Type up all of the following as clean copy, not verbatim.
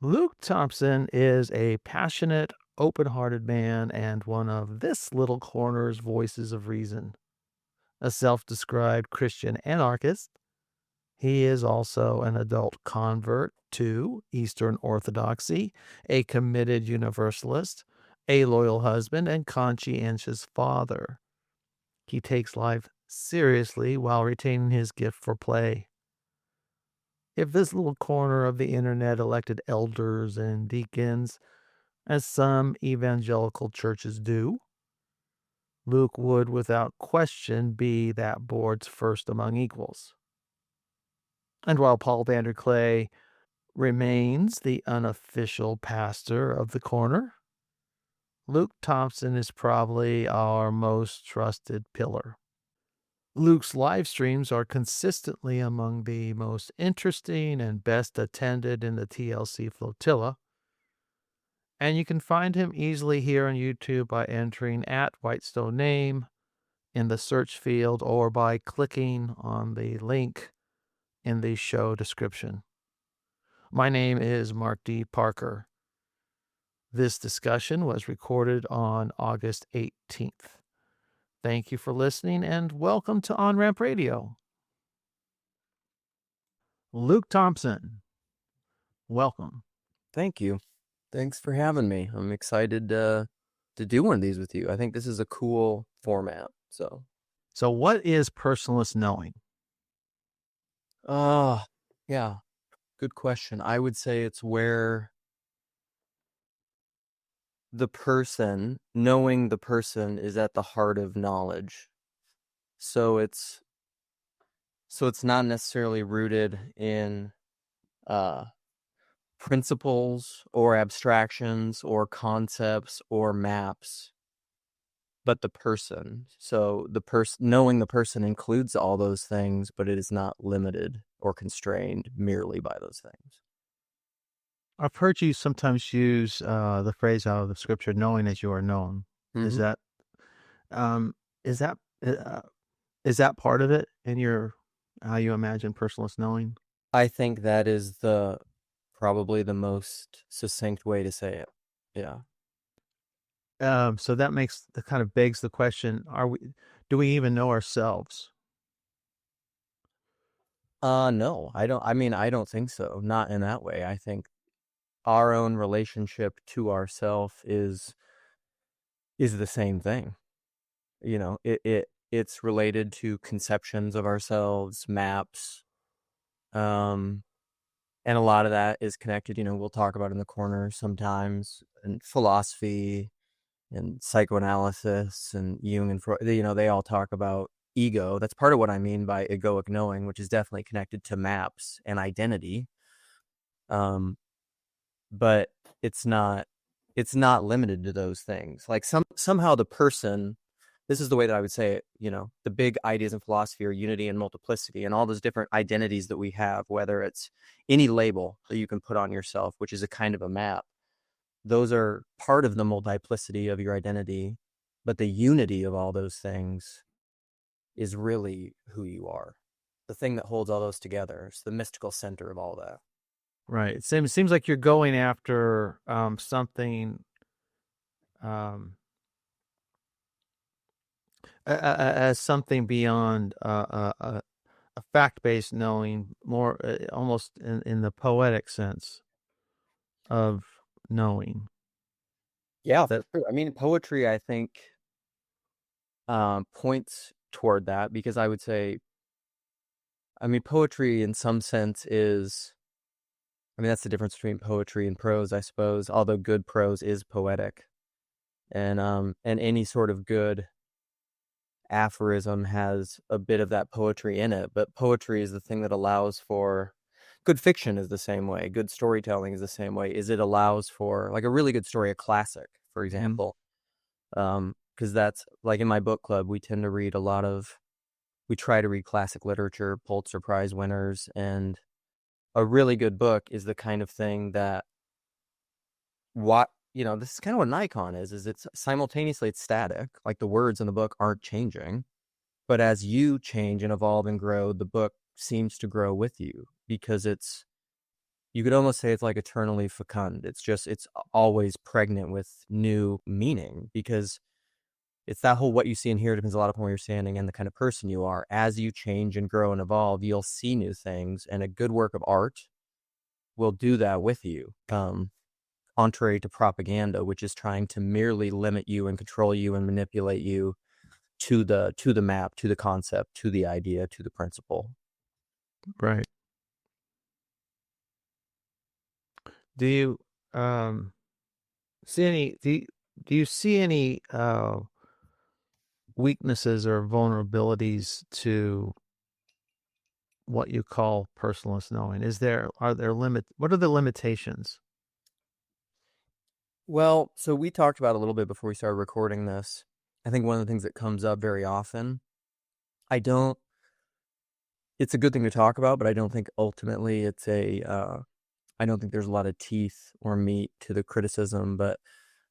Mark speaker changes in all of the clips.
Speaker 1: Luke Thompson is a passionate, open hearted man and one of this little corner's voices of reason. A self described Christian anarchist, he is also an adult convert to Eastern Orthodoxy, a committed universalist, a loyal husband, and conscientious father. He takes life seriously while retaining his gift for play. If this little corner of the internet elected elders and deacons, as some evangelical churches do, Luke would without question be that board's first among equals. And while Paul Vanderklay remains the unofficial pastor of the corner, Luke Thompson is probably our most trusted pillar. Luke's live streams are consistently among the most interesting and best attended in the TLC flotilla, and you can find him easily here on YouTube by entering at Whitestone Name in the search field or by clicking on the link in the show description. My name is Mark D. Parker. This discussion was recorded on August 18th. Thank you for listening and welcome to On Ramp Radio. Luke Thompson, welcome.
Speaker 2: Thank you. Thanks for having me. I'm excited to do one of these with you. I think this is a cool format. So
Speaker 1: what is personalist knowing?
Speaker 2: Yeah, good question. I would say it's where knowing the person is at the heart of knowledge. So it's not necessarily rooted in principles or abstractions or concepts or maps, but the person. So knowing the person includes all those things, but it is not limited or constrained merely by those things.
Speaker 1: I've heard you sometimes use the phrase out of the scripture, knowing as you are known.
Speaker 2: Mm-hmm.
Speaker 1: Is that part of it in your how you imagine personalist knowing?
Speaker 2: I think that is probably the most succinct way to say it. Yeah.
Speaker 1: So that kind of begs the question: do we even know ourselves?
Speaker 2: No, I don't. I mean, I don't think so. Not in that way. I think our own relationship to ourself is the same thing. You know, it's related to conceptions of ourselves, maps, and a lot of that is connected. We'll talk about in the corner sometimes, and philosophy and psychoanalysis and Jung and Freud. They all talk about ego. That's part of what I mean by egoic knowing, which is definitely connected to maps and identity. But it's not limited to those things. Like somehow the person, this is the way that I would say it, the big ideas in philosophy are unity and multiplicity and all those different identities that we have, whether it's any label that you can put on yourself, which is a kind of a map. Those are part of the multiplicity of your identity, but the unity of all those things is really who you are. The thing that holds all those together. It's the mystical center of all that.
Speaker 1: Right. It seems like you're going after something as something beyond a fact-based knowing, more almost in the poetic sense of knowing.
Speaker 2: Yeah, that's true. I mean, poetry, I think, points toward that, because I would say, I mean, poetry in some sense is, I mean, that's the difference between poetry and prose, I suppose, although good prose is poetic. And any sort of good aphorism has a bit of that poetry in it, but poetry is the thing that allows for good fiction is the same way. Good storytelling is the same way. It allows for like a really good story, a classic, for example. Because that's like in my book club, we tend to read we try to read classic literature, Pulitzer Prize winners, and a really good book is the kind of thing that this is kind of what an icon is it's simultaneously it's static, like the words in the book aren't changing, but as you change and evolve and grow, the book seems to grow with you because it's you could almost say it's like eternally fecund. It's always pregnant with new meaning, because it's that whole what you see and hear depends a lot upon where you're standing and the kind of person you are. As you change and grow and evolve, you'll see new things, and a good work of art will do that with you. Contrary to propaganda, which is trying to merely limit you and control you and manipulate you to the map, to the concept, to the idea, to the principle.
Speaker 1: Right. Do you see any do you see any weaknesses or vulnerabilities to what you call personalist knowing? Are there what are the limitations?
Speaker 2: Well, so we talked about a little bit before we started recording this. I think one of the things that comes up very often, I don't, it's a good thing to talk about, but I don't think ultimately I don't think there's a lot of teeth or meat to the criticism. But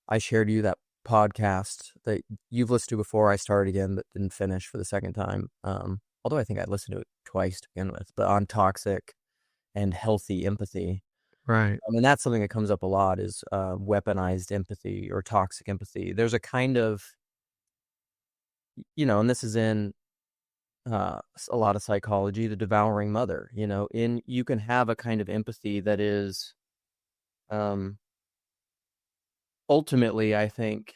Speaker 2: I shared you that podcast that you've listened to before. I started again, but didn't finish for the second time. Although I think I listened to it twice to begin with, but on toxic and healthy empathy.
Speaker 1: Right.
Speaker 2: I mean, that's something that comes up a lot, is weaponized empathy or toxic empathy. There's a kind of, and this is in a lot of psychology, the devouring mother. You can have a kind of empathy that is ultimately, I think,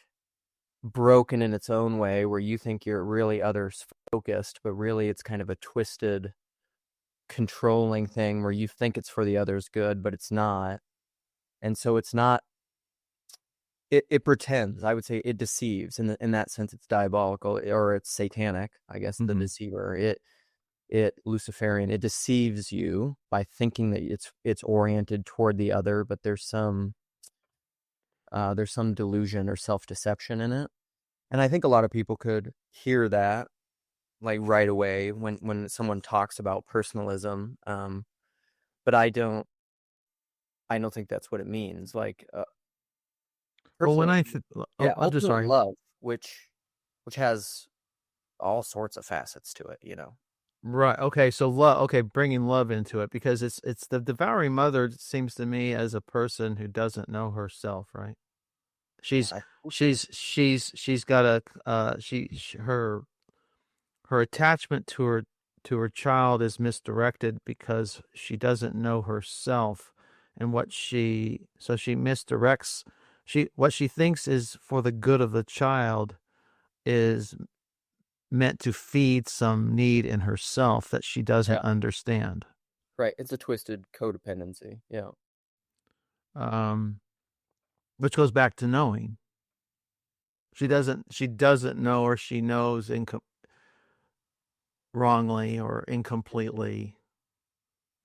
Speaker 2: broken in its own way, where you think you're really others focused, but really it's kind of a twisted, controlling thing where you think it's for the other's good, but it's not. And so it's not, it pretends. I would say it deceives. In that sense, it's diabolical, or it's satanic, I guess, the deceiver. It Luciferian. It deceives you by thinking that it's oriented toward the other, but there's some delusion or self-deception in it. And I think a lot of people could hear that like right away when someone talks about personalism. But I don't think that's what it means. Like
Speaker 1: Well, when
Speaker 2: personalism, yeah,
Speaker 1: I'm just
Speaker 2: ultimate
Speaker 1: sorry.
Speaker 2: love, which has all sorts of facets to it,
Speaker 1: Right. Okay. So love. Okay, bringing love into it, because it's the devouring mother seems to me as a person who doesn't know herself. Right. She's
Speaker 2: I,
Speaker 1: she's got a her attachment to her child is misdirected because she doesn't know herself, and she misdirects what she thinks is for the good of the child is meant to feed some need in herself that she doesn't
Speaker 2: yeah,
Speaker 1: understand.
Speaker 2: right. It's a twisted codependency. Yeah.
Speaker 1: Um, which goes back to knowing. She doesn't know, or she knows wrongly or incompletely.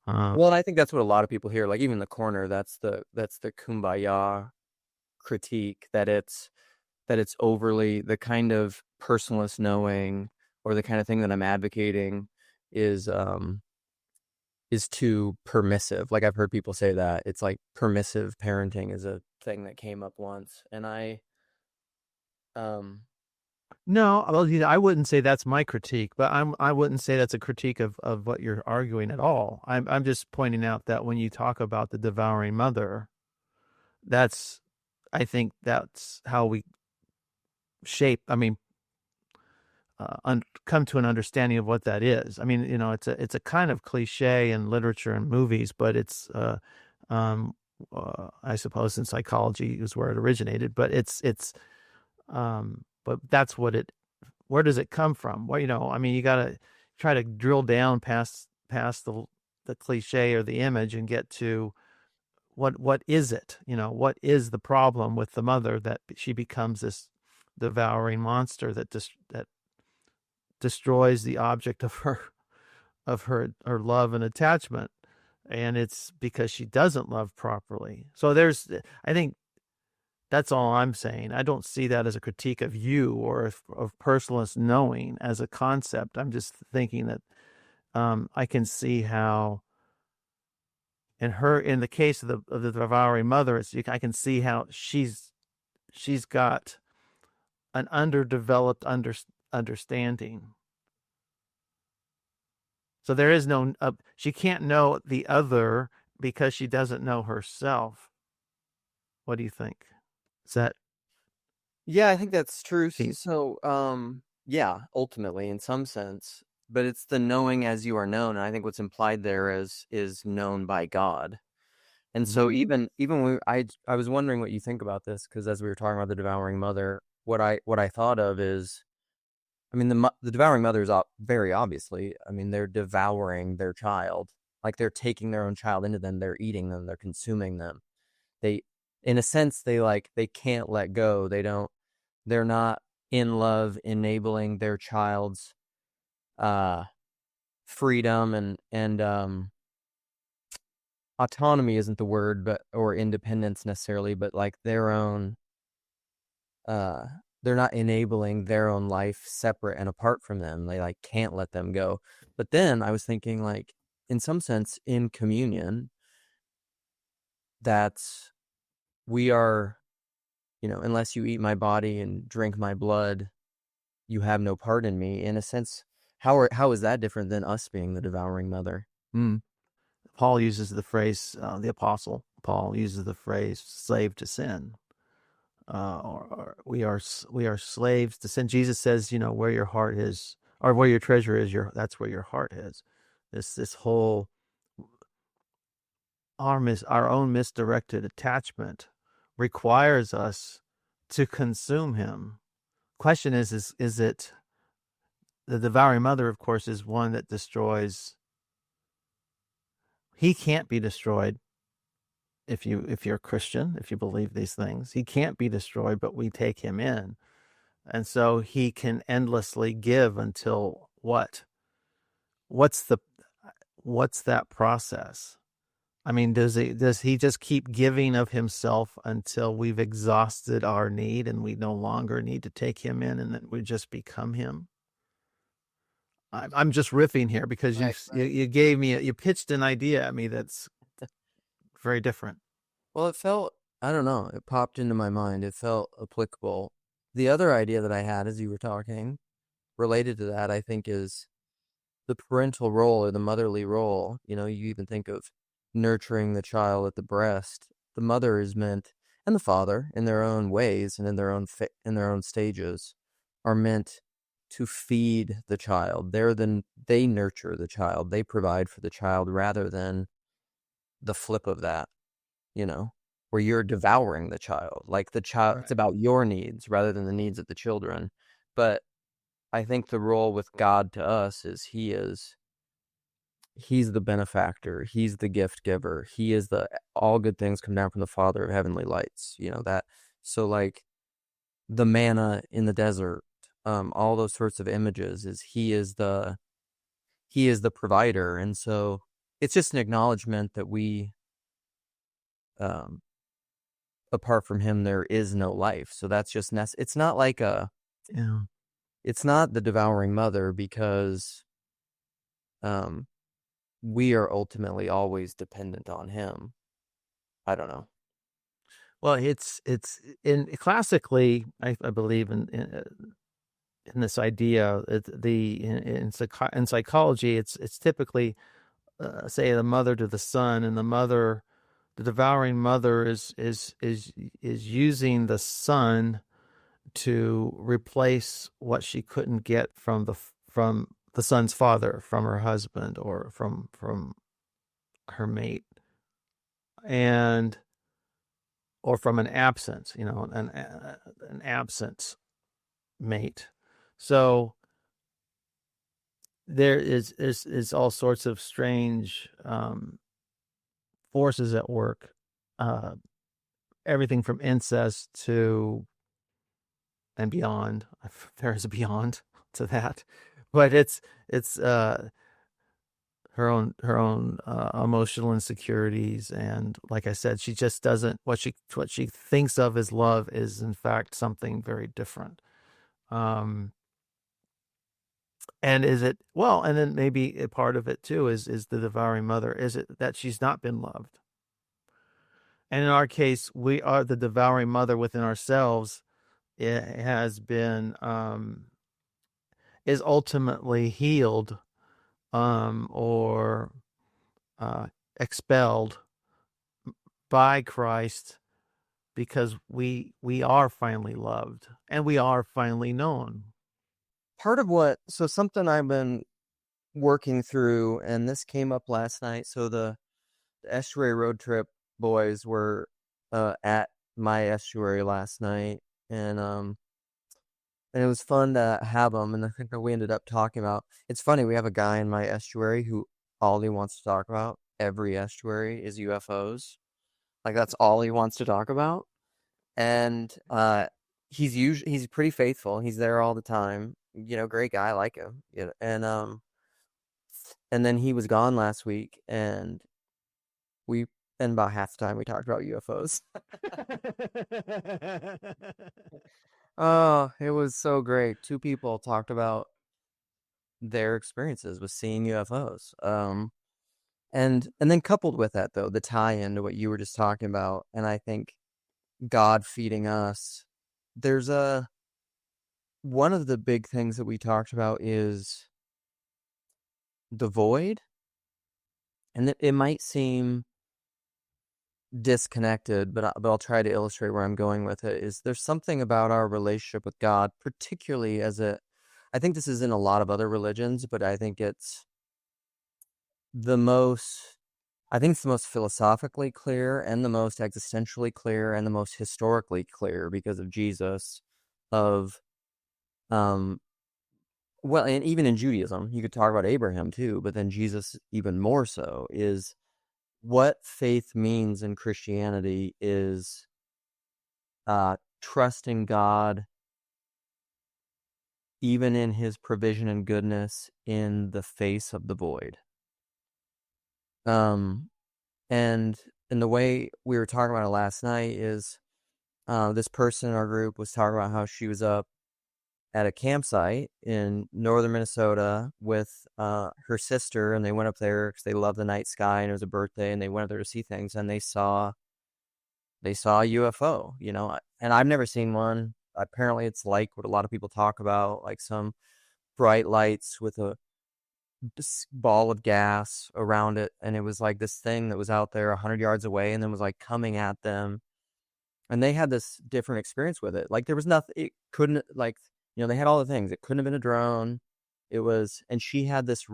Speaker 2: Well, and I think that's what a lot of people hear. Like even the corner, that's the kumbaya critique, that it's overly, the kind of personalist knowing, or the kind of thing that I'm advocating is too permissive. Like I've heard people say that it's like permissive parenting is a thing that came up once, and um
Speaker 1: No, well, I wouldn't say that's my critique, but I wouldn't say that's a critique of what you're arguing at all. I'm just pointing out that when you talk about the devouring mother, that's I think that's how we shape. I mean, come to an understanding of what that is. I mean, it's a kind of cliche in literature and movies, but it's um, I suppose in psychology is where it originated. But but that's what it. Where does it come from? Well, I mean, you got to try to drill down past the cliche or the image and get to what is it? What is the problem with the mother that she becomes this devouring monster that destroys the object of her love and attachment, and it's because she doesn't love properly. So I think that's all I'm saying. I don't see that as a critique of you or of personalist knowing as a concept. I'm just thinking that I can see how in the case of the devouring mother, I can see how she's got an underdeveloped understanding. So there is no she can't know the other because she doesn't know herself. What do you think? Is that
Speaker 2: Yeah, I think that's true.
Speaker 1: she?
Speaker 2: So, yeah, ultimately, in some sense, but it's the knowing as you are known, and I think what's implied there is known by God. And
Speaker 1: Mhm.
Speaker 2: so even when I was wondering what you think about this, because as we were talking about the devouring mother, what I thought of is, I mean, the devouring mother is very obviously, I mean, they're devouring their child, like they're taking their own child into them, they're eating them, they're consuming them. They, in a sense, they can't let go. They're not in love enabling their child's uh freedom and autonomy isn't the word, but or independence necessarily, but like their own uh they're not enabling their own life separate and apart from them. They like can't let them go. But then I was thinking, like, in some sense, in communion, that's we are, unless you eat my body and drink my blood, you have no part in me. In a sense, how is that different than us being the devouring mother?
Speaker 1: Mm. Paul uses the phrase, the apostle Paul uses the phrase slave to sin. Or we are slaves to sin. Jesus says, where your heart is, or where your treasure is, that's where your heart is. This whole our own misdirected attachment requires us to consume him. Question is it the devouring mother? Of course, is one that destroys. He can't be destroyed if you're a Christian, if you believe these things. He can't be destroyed, but we take him in. And so he can endlessly give until what? What's the what's that process? I mean, does he just keep giving of himself until we've exhausted our need and we no longer need to take him in and then we just become him? I'm just riffing here because
Speaker 2: Right.
Speaker 1: you gave me you pitched an idea at me that's very different.
Speaker 2: Well, it felt, I don't know, it popped into my mind. It felt applicable. The other idea that I had as you were talking, related to that, I think, is the parental role or the motherly role. You even think of nurturing the child at the breast. The mother is meant, and the father, in their own ways and in their own stages, are meant to feed the child. They nurture the child. They provide for the child rather than the flip of that, you know, where you're devouring the child. Like the child, it's
Speaker 1: Right.
Speaker 2: about your needs rather than the needs of the children. But I think the role with God to us is he's the benefactor, he's the gift giver, he is the all good things come down from the Father of heavenly lights, that. So like the manna in the desert, all those sorts of images is he is the provider. And so it's just an acknowledgement that we, um apart from him there is no life. So that's just it's not like
Speaker 1: Yeah.
Speaker 2: it's not the devouring mother, because um we are ultimately always dependent on him. I don't know.
Speaker 1: Well, it's in classically, I believe in this idea. In psychology, it's typically say the mother to the son, and the devouring mother is using the son to replace what she couldn't get from the son's father, from her husband, or from her mate, and or from an absence, an absence mate. So there is all sorts of strange forces at work, uh, everything from incest to and beyond. There is a beyond to that, but it's her own emotional insecurities, and like I said, she just doesn't what she thinks of as love is in fact something very different. Um, And is it well, and then maybe a part of it too is the devouring mother. Is it that she's not been loved? And in our case, we are the devouring mother within ourselves. It has been is ultimately healed or uh, expelled by Christ because we are finally loved and we are finally known.
Speaker 2: So something I've been working through, and this came up last night. So the estuary road trip boys were at my estuary last night, and it was fun to have them. And I think that we ended up talking about. It's funny, we have a guy in my estuary who all he wants to talk about every estuary is UFOs. Like that's all he wants to talk about. And he's pretty faithful. He's there all the time. Great guy, I like him. And then he was gone last week, and we and about half the time we talked about UFOs. Oh, it was so great. Two people talked about their experiences with seeing UFOs. And then coupled with that though, the tie-in to what you were just talking about, and I think God feeding us. There's a One of the big things that we talked about is the void, and it might seem disconnected, but I'll try to illustrate where I'm going with it. Is there's something about our relationship with God, particularly I think this is in a lot of other religions, but the most, I think it's the most philosophically clear and the most existentially clear and the most historically clear because of Jesus, of, um, well, and even in Judaism, you could talk about Abraham too, but then Jesus even more so, is what faith means in Christianity is trusting God even in his provision and goodness in the face of the void. Um, and the way we were talking about it last night is this person in our group was talking about how she was up at a campsite in northern Minnesota with her sister, and they went up there because they love the night sky and it was a birthday, and they went up there to see things, and they saw a UFO, and I've never seen one. Apparently it's like what a lot of people talk about, like some bright lights with a ball of gas around it, and it was like this thing that was out there 100 yards away and then was like coming at them, and they had this different experience with it. Like there was nothing, it couldn't, like, they had all the things. It couldn't have been a drone. And she had this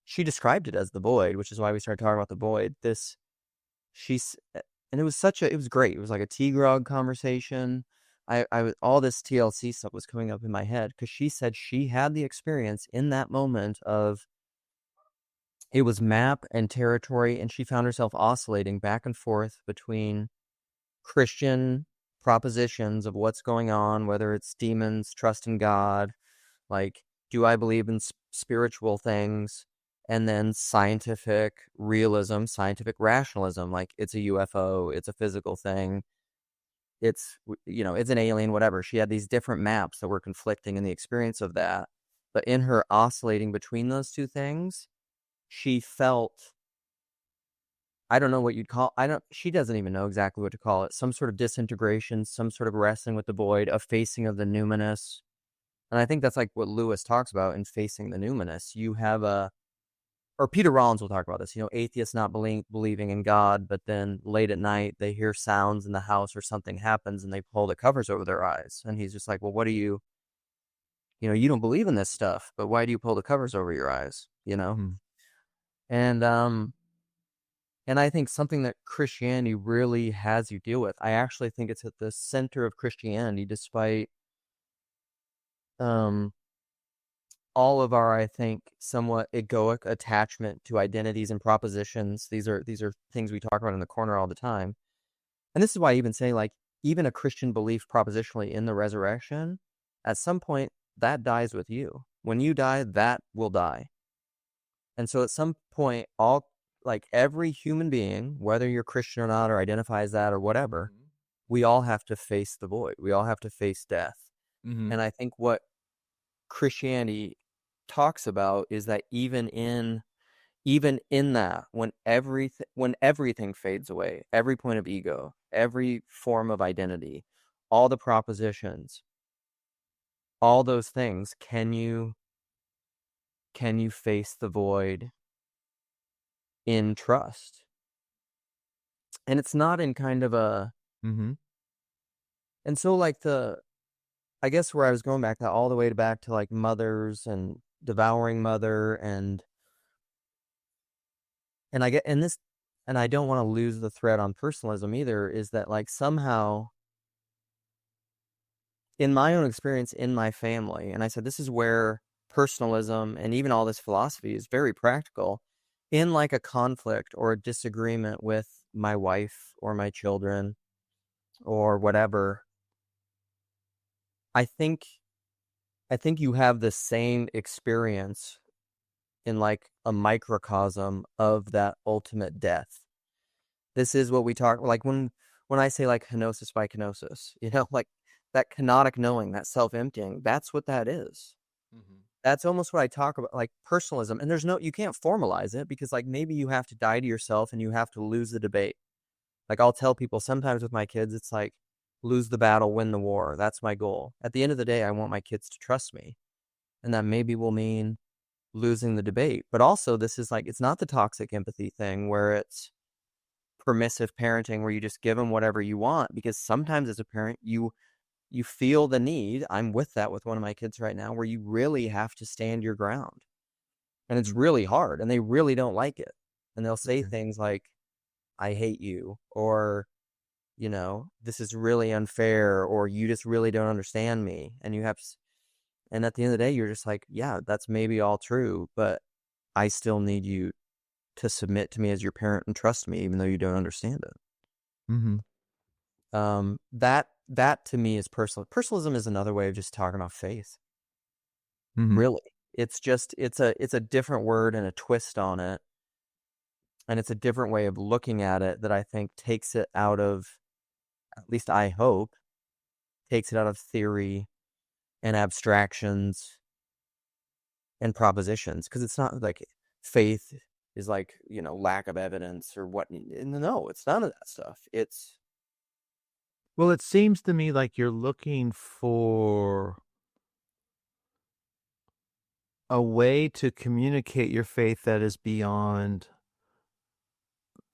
Speaker 2: she described it as the void, which is why we started talking about the void. She's, and it was great. It was like a tea grog conversation. All this TLC stuff was coming up in my head because she said she had the experience in that moment of, it was map and territory, and she found herself oscillating back and forth between Christian propositions of what's going on, whether it's demons, trust in God, like, do I believe in spiritual things, and then scientific realism, scientific rationalism, like it's a UFO, it's a physical thing, it's an alien, whatever. She had these different maps that were conflicting in the experience of that. But in her oscillating between those two things, she felt, I don't know what you'd call, she doesn't even know exactly what to call it. Some sort of disintegration, some sort of wrestling with the void, a facing of the numinous. And I think that's like what Lewis talks about in Facing the Numinous. You have or Peter Rollins will talk about this, atheists not believing in God, but then late at night they hear sounds in the house or something happens and they pull the covers over their eyes. And he's just like, well, what do you don't believe in this stuff, but why do you pull the covers over your eyes?
Speaker 1: Mm-hmm.
Speaker 2: And I think something that Christianity really has you deal with, I actually think it's at the center of Christianity, despite all of our, I think, somewhat egoic attachment to identities and propositions. These are things we talk about in the corner all the time. And this is why I even say, like, even a Christian belief propositionally in the resurrection, at some point, that dies with you. When you die, that will die. And so at some point, every human being, whether you're Christian or not, or identify as that or whatever, we all have to face the void. We all have to face death.
Speaker 1: Mm-hmm.
Speaker 2: And I think what Christianity talks about is that even in that, when everything fades away, every point of ego, every form of identity, all the propositions, all those things, can you face the void in trust? And it's not in kind of a,
Speaker 1: Mm-hmm.
Speaker 2: and so like I guess where I was going back to all the way back to like mothers and devouring mother and I get and this and I don't want to lose the thread on personalism either, is that like somehow in my own experience in my family, and I said this is where personalism and even all this philosophy is very practical, in like a conflict or a disagreement with my wife or my children or whatever, I think you have the same experience in like a microcosm of that ultimate death. This is what we talk like when I say like kenosis by kenosis, like that kenotic knowing, that self-emptying, that's what that is.
Speaker 1: Mm-hmm.
Speaker 2: That's almost what I talk about, like personalism. And you can't formalize it because like maybe you have to die to yourself and you have to lose the debate. Like I'll tell people sometimes with my kids, it's like lose the battle, win the war. That's my goal. At the end of the day, I want my kids to trust me. And that maybe will mean losing the debate. But also this is like, it's not the toxic empathy thing where it's permissive parenting where you just give them whatever you want, because sometimes as a parent you feel the need. I'm with that with one of my kids right now, where you really have to stand your ground, and it's really hard and they really don't like it, and they'll say
Speaker 1: Okay.
Speaker 2: things like I hate you, or this is really unfair, or you just really don't understand me, and and at the end of the day you're just like, yeah, that's maybe all true, but I still need you to submit to me as your parent and trust me even though you don't understand it.
Speaker 1: Mm-hmm.
Speaker 2: That to me is personalism is another way of just talking about faith.
Speaker 1: Mm-hmm.
Speaker 2: Really. It's a different word and a twist on it. And it's a different way of looking at it that I think takes it out of, at least I hope, takes it out of theory and abstractions and propositions. Because it's not like faith is like, lack of evidence or what. No, it's none of that stuff. It's,
Speaker 1: Well, it seems to me like you're looking for a way to communicate your faith that is beyond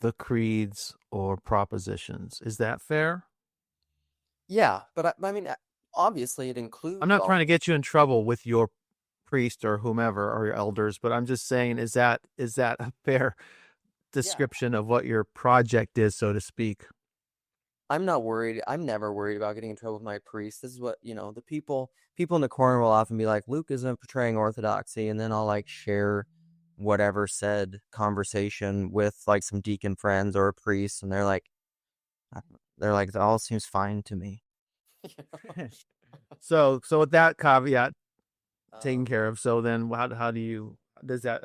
Speaker 1: the creeds or propositions. Is that fair?
Speaker 2: yeah, but I mean, obviously it
Speaker 1: I'm
Speaker 2: includes
Speaker 1: not
Speaker 2: all
Speaker 1: trying to
Speaker 2: this.
Speaker 1: get you in trouble with your priest or whomever or your elders, but I'm just saying, is that a fair
Speaker 2: Yeah.
Speaker 1: description of what your project is, so to speak?
Speaker 2: I'm not worried. I'm never worried about getting in trouble with my priest. This is what, the people in the corner will often be like, Luke isn't portraying orthodoxy. And then I'll like share whatever said conversation with like some deacon friends or a priest. And they're like, it all seems fine to me.
Speaker 1: So with that caveat taken
Speaker 2: Um,
Speaker 1: care of, so then how do you does that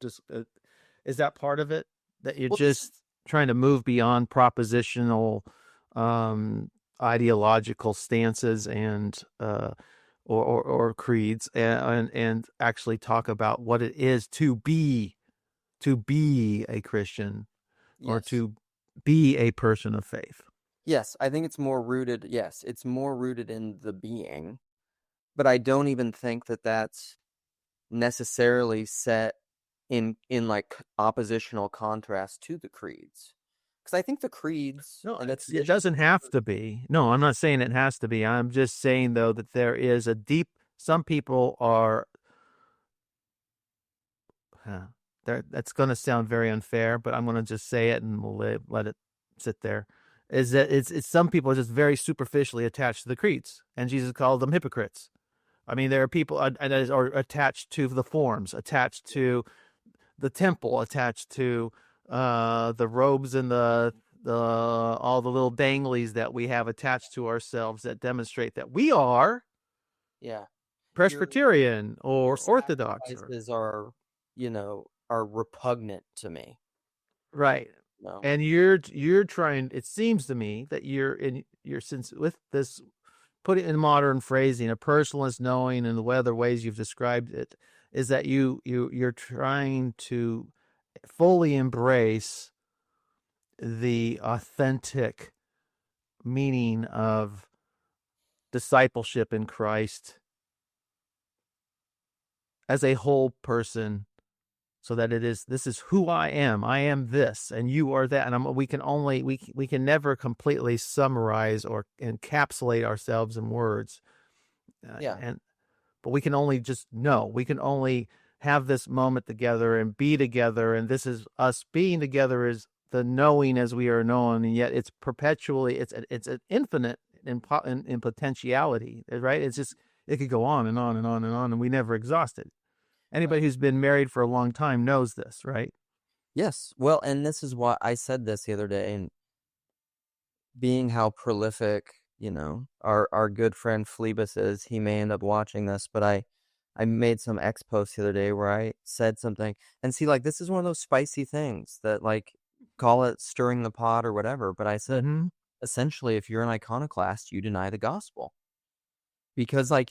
Speaker 1: just is that part of it, that you're
Speaker 2: well, this
Speaker 1: just
Speaker 2: is,
Speaker 1: trying to move beyond propositional um ideological stances and or creeds, and actually talk about what it is to be a Christian or
Speaker 2: yes.
Speaker 1: to be a person of faith.
Speaker 2: Yes. I think it's more rooted in the being, but I don't even think that that's necessarily set in like oppositional contrast to the creeds, because I think the creeds
Speaker 1: No,
Speaker 2: and the
Speaker 1: it
Speaker 2: traditions
Speaker 1: doesn't have to be. No, I'm not saying it has to be. I'm just saying though that there is a deep. Some people are. Huh, that's going to sound very unfair, but I'm going to just say it and we'll let it sit there. Is that it's some people are just very superficially attached to the creeds, and Jesus called them hypocrites. I mean, there are people that are attached to the forms, attached to the temple, attached to the robes and the all the little danglies that we have attached to ourselves that demonstrate that we are
Speaker 2: yeah, your
Speaker 1: Presbyterian
Speaker 2: your
Speaker 1: or Orthodox or
Speaker 2: sacrifices are repugnant to me.
Speaker 1: right.
Speaker 2: No.
Speaker 1: And you're trying. It seems to me that you're since with this put it in modern phrasing, a personalist knowing and the other ways you've described it is that you're trying to fully embrace the authentic meaning of discipleship in Christ as a whole person so that this is who I am this, and you are that, and we can never completely summarize or encapsulate ourselves in words,
Speaker 2: Yeah.
Speaker 1: and but we can only just know. We can only have this moment together and be together, and this is us being together is the knowing as we are known, and yet it's perpetually it's an infinite in potentiality, right? It's just it could go on and on and on and on, and we never exhaust it.
Speaker 2: Right.
Speaker 1: Anybody who's been married for a long time knows this, right?
Speaker 2: Yes. Well, and this is why I said this the other day, and being how prolific, our good friend Phlebas is, he may end up watching this, but I made some X post the other day where I said something, and see, like, this is one of those spicy things that, like, call it stirring the pot or whatever, but I said,
Speaker 1: Mm-hmm.
Speaker 2: essentially, if you're an iconoclast, you deny the gospel. Because, like,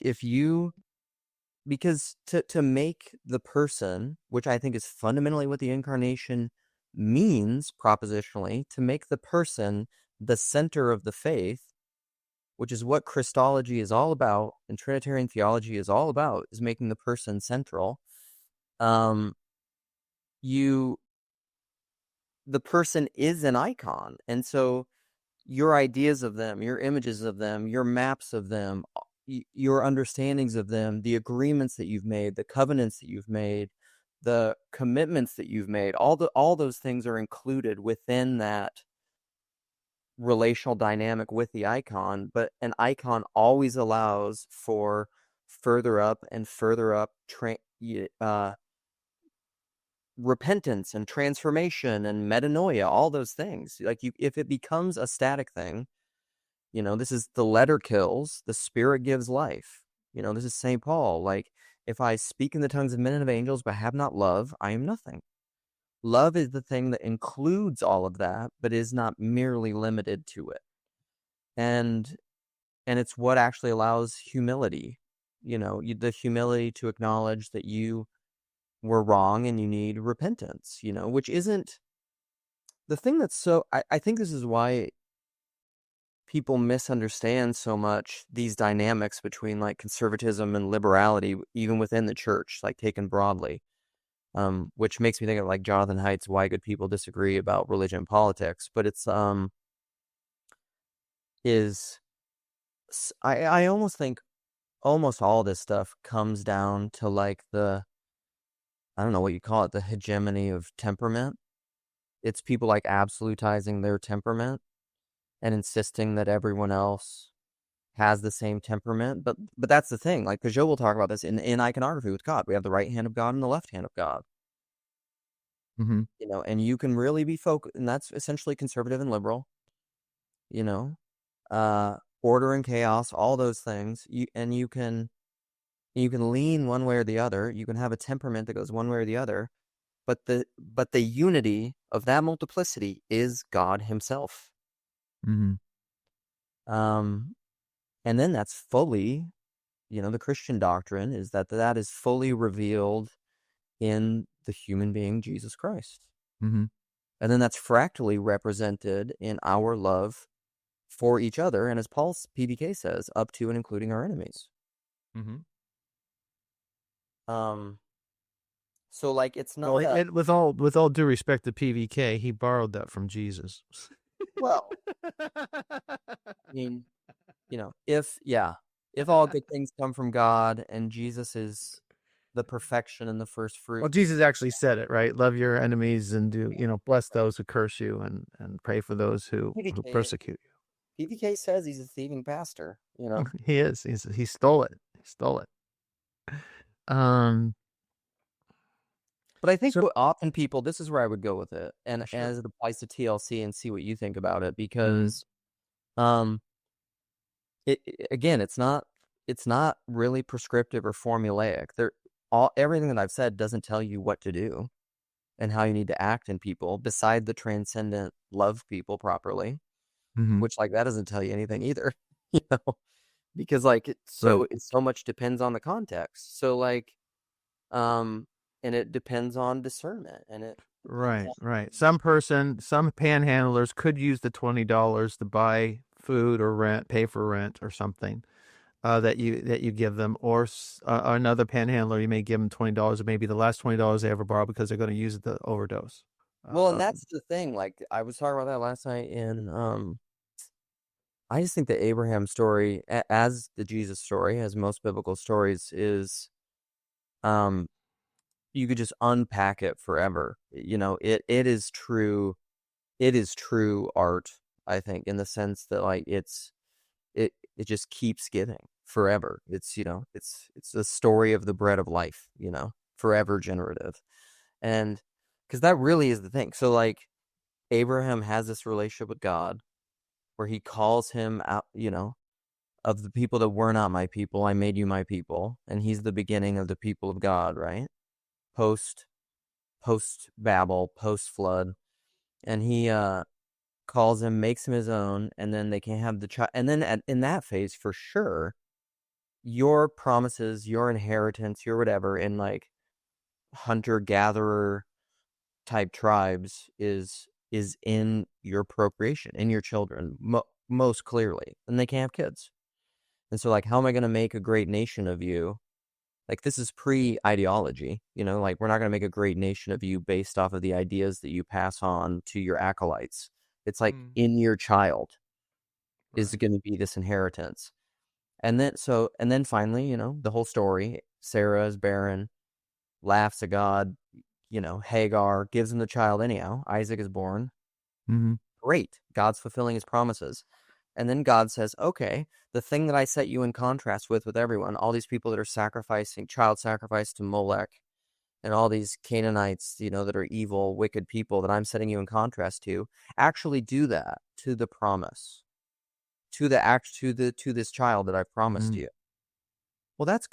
Speaker 2: because to make the person, which I think is fundamentally what the incarnation means propositionally, to make the person the center of the faith, which is what Christology is all about and Trinitarian theology is all about, is making the person central. Um, you, the person is an icon, and so your ideas of them, your images of them, your maps of them, your understandings of them, the agreements that you've made, the covenants that you've made, the commitments that you've made, all those things are included within that relational dynamic with the icon. But an icon always allows for further up and further up repentance and transformation and metanoia, all those things. Like, if it becomes a static thing, this is the letter kills, the spirit gives life. This is St. Paul. Like, if I speak in the tongues of men and of angels, but have not love, I am nothing. Love is the thing that includes all of that, but is not merely limited to it. And it's what actually allows humility, the humility to acknowledge that you were wrong and you need repentance, which isn't the thing that's so, I think this is why people misunderstand so much these dynamics between, like, conservatism and liberality, even within the church, like, taken broadly. Which makes me think of, like, Jonathan Haidt's Why Good People Disagree about religion and politics. But it's is I almost think almost all this stuff comes down to, like, I don't know what you call it, the hegemony of temperament. It's people, like, absolutizing their temperament and insisting that everyone else has the same temperament. But that's the thing. Like, Peugeot will talk about this in iconography with God. We have the right hand of God and the left hand of God.
Speaker 1: Mm-hmm.
Speaker 2: And you can really be focused, and that's essentially conservative and liberal. You know, Order and chaos, all those things. You can lean one way or the other. You can have a temperament that goes one way or the other. But the unity of that multiplicity is God Himself.
Speaker 1: Mm-hmm.
Speaker 2: And then that's fully, the Christian doctrine is that is fully revealed in the human being, Jesus Christ.
Speaker 1: Mm-hmm.
Speaker 2: And then that's fractally represented in our love for each other. And as Paul's PBK says, up to and including our enemies.
Speaker 1: Mm-hmm.
Speaker 2: So, like, it's
Speaker 1: Well,
Speaker 2: not a,
Speaker 1: with all due respect to PVK, he borrowed that from Jesus.
Speaker 2: well, I mean, if all good things come from God and Jesus is the perfection and the first
Speaker 1: Well,
Speaker 2: fruit.
Speaker 1: Jesus actually said it, right? Love your enemies and bless those who curse you and pray for those who
Speaker 2: PBK,
Speaker 1: persecute
Speaker 2: PBK says he's a thieving pastor,
Speaker 1: you. He is. He stole it. He stole it. Um.
Speaker 2: But I think
Speaker 1: So.
Speaker 2: what often people, this is where I would go with it, and
Speaker 1: Sure.
Speaker 2: as it applies to TLC, and see what you think about it,
Speaker 1: Mm-hmm.
Speaker 2: because again, it's not really prescriptive or formulaic. Everything that I've said doesn't tell you what to do and how you need to act in people, beside the transcendent love people properly,
Speaker 1: Mm-hmm.
Speaker 2: which, like, that doesn't tell you anything either, you know, because, like,
Speaker 1: Right.
Speaker 2: it so much depends on the context. So, like, um, and it depends on discernment, and it depends
Speaker 1: Right.
Speaker 2: on,
Speaker 1: Right. Some panhandlers could use the $20 to buy food or pay for rent or something. that you give them, or another panhandler, you may give them $20. It may be the last $20 they ever borrow because they're going to use it to overdose.
Speaker 2: Well, and
Speaker 1: Uh,
Speaker 2: that's the thing. Like I was talking about that last night in I just think the Abraham story, as the Jesus story, as most biblical stories, is um you could just unpack it forever. It is true. It is true art, I think, in the sense that like it just keeps giving forever. It's the story of the bread of life, forever generative. And because that really is the thing. So like Abraham has this relationship with God where he calls him out, of the people that were not my people, I made you my people. And he's the beginning of the people of God, right? Post post Babel, post flood. And he calls him, makes him his own, and then they can have the child. And then in that phase, for sure, your promises, your inheritance, your whatever in like hunter gatherer type tribes is in your procreation, in your children, most clearly. And they can't have kids. And so like, how am I going to make a great nation of you? Like this is pre-ideology, like we're not going to make a great nation of you based off of the ideas that you pass on to your acolytes. It's like
Speaker 1: mm,
Speaker 2: in your child is
Speaker 1: right.
Speaker 2: going to be this inheritance. And then finally, the whole story, Sarah is barren, laughs at God, Hagar gives him the child anyhow. Isaac is born.
Speaker 1: Mm-hmm.
Speaker 2: Great. God's fulfilling his promises. And then God says, okay, the thing that I set you in contrast with everyone, all these people that are sacrificing, child sacrifice to Molech, and all these Canaanites, that are evil, wicked people that I'm setting you in contrast to, actually do that to the promise, to this child that I've promised
Speaker 1: Mm-hmm.
Speaker 2: you. Well, that's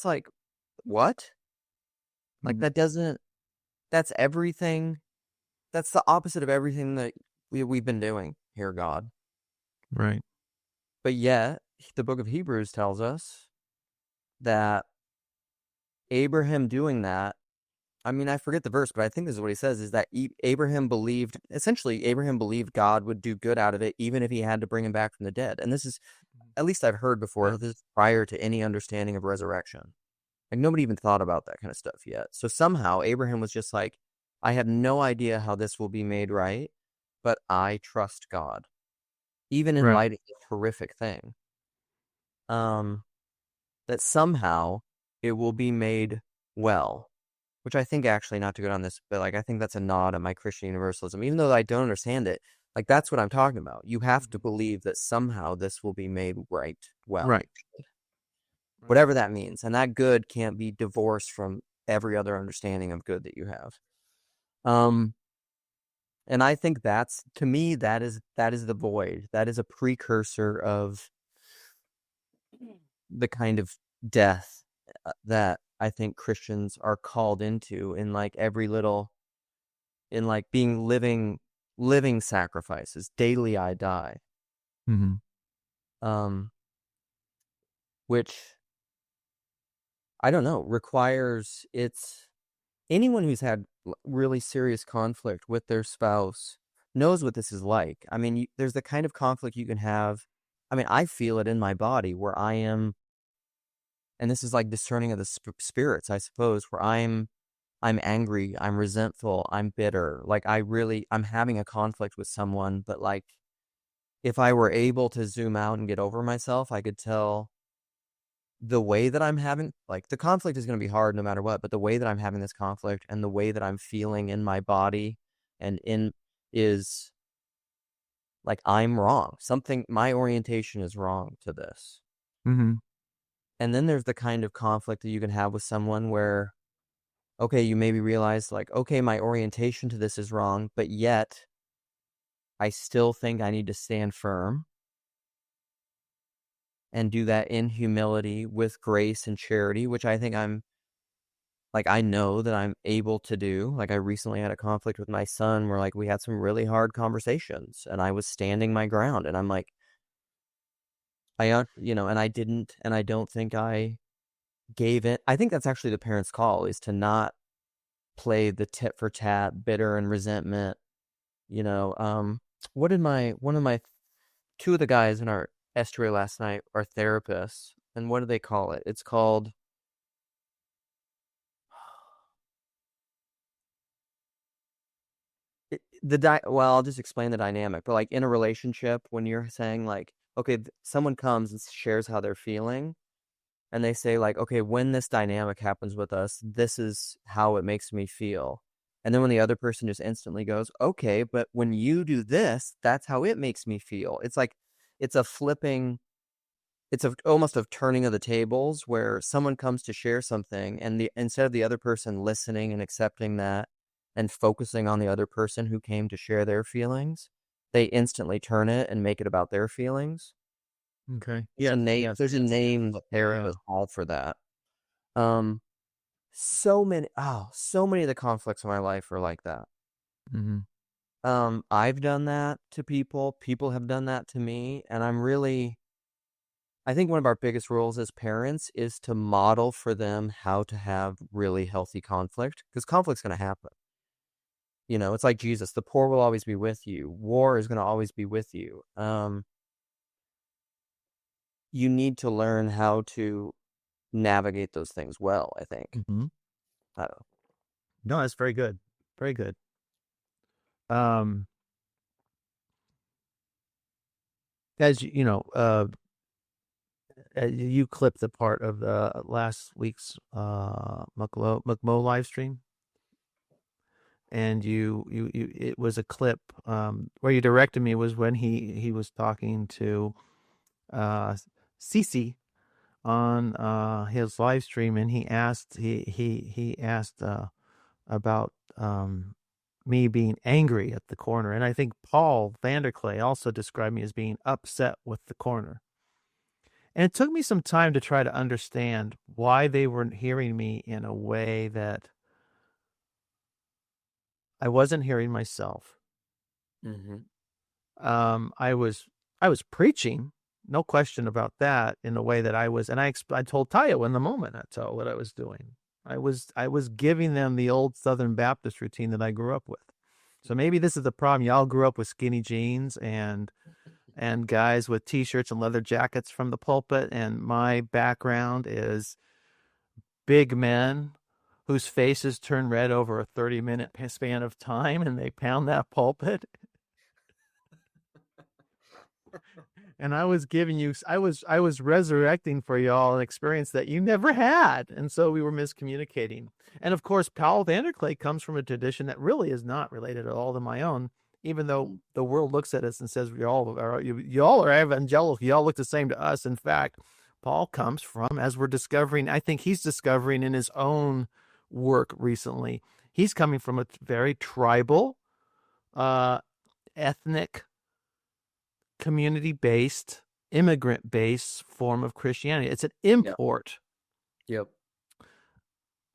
Speaker 2: like, what? Like
Speaker 1: Mm-hmm.
Speaker 2: that's everything. That's the opposite of everything that we've been doing here, God.
Speaker 1: Right.
Speaker 2: But yet, the book of Hebrews tells us that Abraham doing that, I mean, I forget the verse, but I think this is what he says, is that Abraham believed God would do good out of it, even if he had to bring him back from the dead. And this is, at least I've heard before,
Speaker 1: Yeah.
Speaker 2: this is prior to any understanding of resurrection. Like nobody even thought about that kind of stuff yet. So somehow Abraham was just like, I have no idea how this will be made right, but I trust God, even in
Speaker 1: Right.
Speaker 2: light of this horrific thing. Um, that somehow it will be made well, which I think actually, not to go down this, but like I think that's a nod at my Christian universalism, even though I don't understand it. Like that's what I'm talking about. You have to
Speaker 1: Mm-hmm.
Speaker 2: believe that somehow this will be made right well,
Speaker 1: Right. Right.
Speaker 2: whatever that means, and that good can't be divorced from every other understanding of good that you have. Um, and I think that's, to me, that is the void. That is a precursor of the kind of death that I think Christians are called into in like in like being living sacrifices. Daily I die.
Speaker 1: Mm-hmm.
Speaker 2: Um, which I don't know, requires anyone who's had really serious conflict with their spouse knows what this is like. I mean, there's the kind of conflict you can have. I mean, I feel it in my body where I am, and this is like discerning of the spirits, I suppose, where I'm angry, I'm resentful, I'm bitter. Like I'm having a conflict with someone, but like if I were able to zoom out and get over myself, I could tell the way that I'm having, like the conflict is going to be hard no matter what, but the way that I'm having this conflict and the way that I'm feeling in my body and in is like I'm wrong. My orientation is wrong to this.
Speaker 1: Mm-hmm.
Speaker 2: And then there's the kind of conflict that you can have with someone where, okay, you maybe realize like, okay, my orientation to this is wrong, but yet I still think I need to stand firm and do that in humility with grace and charity, which I think I know that I'm able to do. Like I recently had a conflict with my son where like we had some really hard conversations and I was standing my ground and I'm like, and I don't think I gave it. I think that's actually the parents' call, is to not play the tit for tat, bitter and resentment. You know, what did one of my two of the guys in our estuary last night are therapists. And what do they call it? It's called well, I'll just explain the dynamic. But like in a relationship, when you're saying like, okay, someone comes and shares how they're feeling, and they say like, okay, when this dynamic happens with us, this is how it makes me feel. And then when the other person just instantly goes, okay, but when you do this, that's how it makes me feel. It's like, it's a flipping, almost a turning of the tables where someone comes to share something, and instead of the other person listening and accepting that and focusing on the other person who came to share their feelings, they instantly turn it and make it about their feelings.
Speaker 1: Okay.
Speaker 2: There's a
Speaker 1: Yes.
Speaker 2: name.
Speaker 1: Yes.
Speaker 2: There's a name the
Speaker 1: Yeah.
Speaker 2: therapists call for that. Um, so many of the conflicts in my life are like that.
Speaker 1: Mm-hmm.
Speaker 2: I've done that to people. People have done that to me, and I think one of our biggest roles as parents is to model for them how to have really healthy conflict, because conflict's going to happen. It's like Jesus. The poor will always be with you. War is going to always be with you. You need to learn how to navigate those things well, I think.
Speaker 1: Mm-hmm.
Speaker 2: I don't know.
Speaker 1: No, that's very good. Very good. Um, as you know, you clipped the part of the last week's McMo live stream, and it was a clip where you directed me was when he was talking to Cece on his live stream, and he asked about me being angry at the corner, and I think Paul Vanderklay also described me as being upset with the corner. And it took me some time to try to understand why they weren't hearing me in a way that I wasn't hearing myself.
Speaker 2: Mm-hmm.
Speaker 1: I was preaching, no question about that, in a way that I was, and I told Taya in the moment, that's all what I was doing. I was giving them the old Southern Baptist routine that I grew up with. So maybe this is the problem. Y'all grew up with skinny jeans and guys with t-shirts and leather jackets from the pulpit, and my background is big men whose faces turn red over a 30-minute span of time, and they pound that pulpit. And I was giving you, I was resurrecting for y'all an experience that you never had, and so we were miscommunicating. And of course, Paul Vanderklay comes from a tradition that really is not related at all to my own, even though the world looks at us and says y'all are evangelical, y'all look the same to us. In fact, Paul comes from, as we're discovering, I think he's discovering in his own work recently, he's coming from a very tribal, ethnic, community-based, immigrant-based form of Christianity. It's an
Speaker 2: Yep.
Speaker 1: import
Speaker 2: Yep.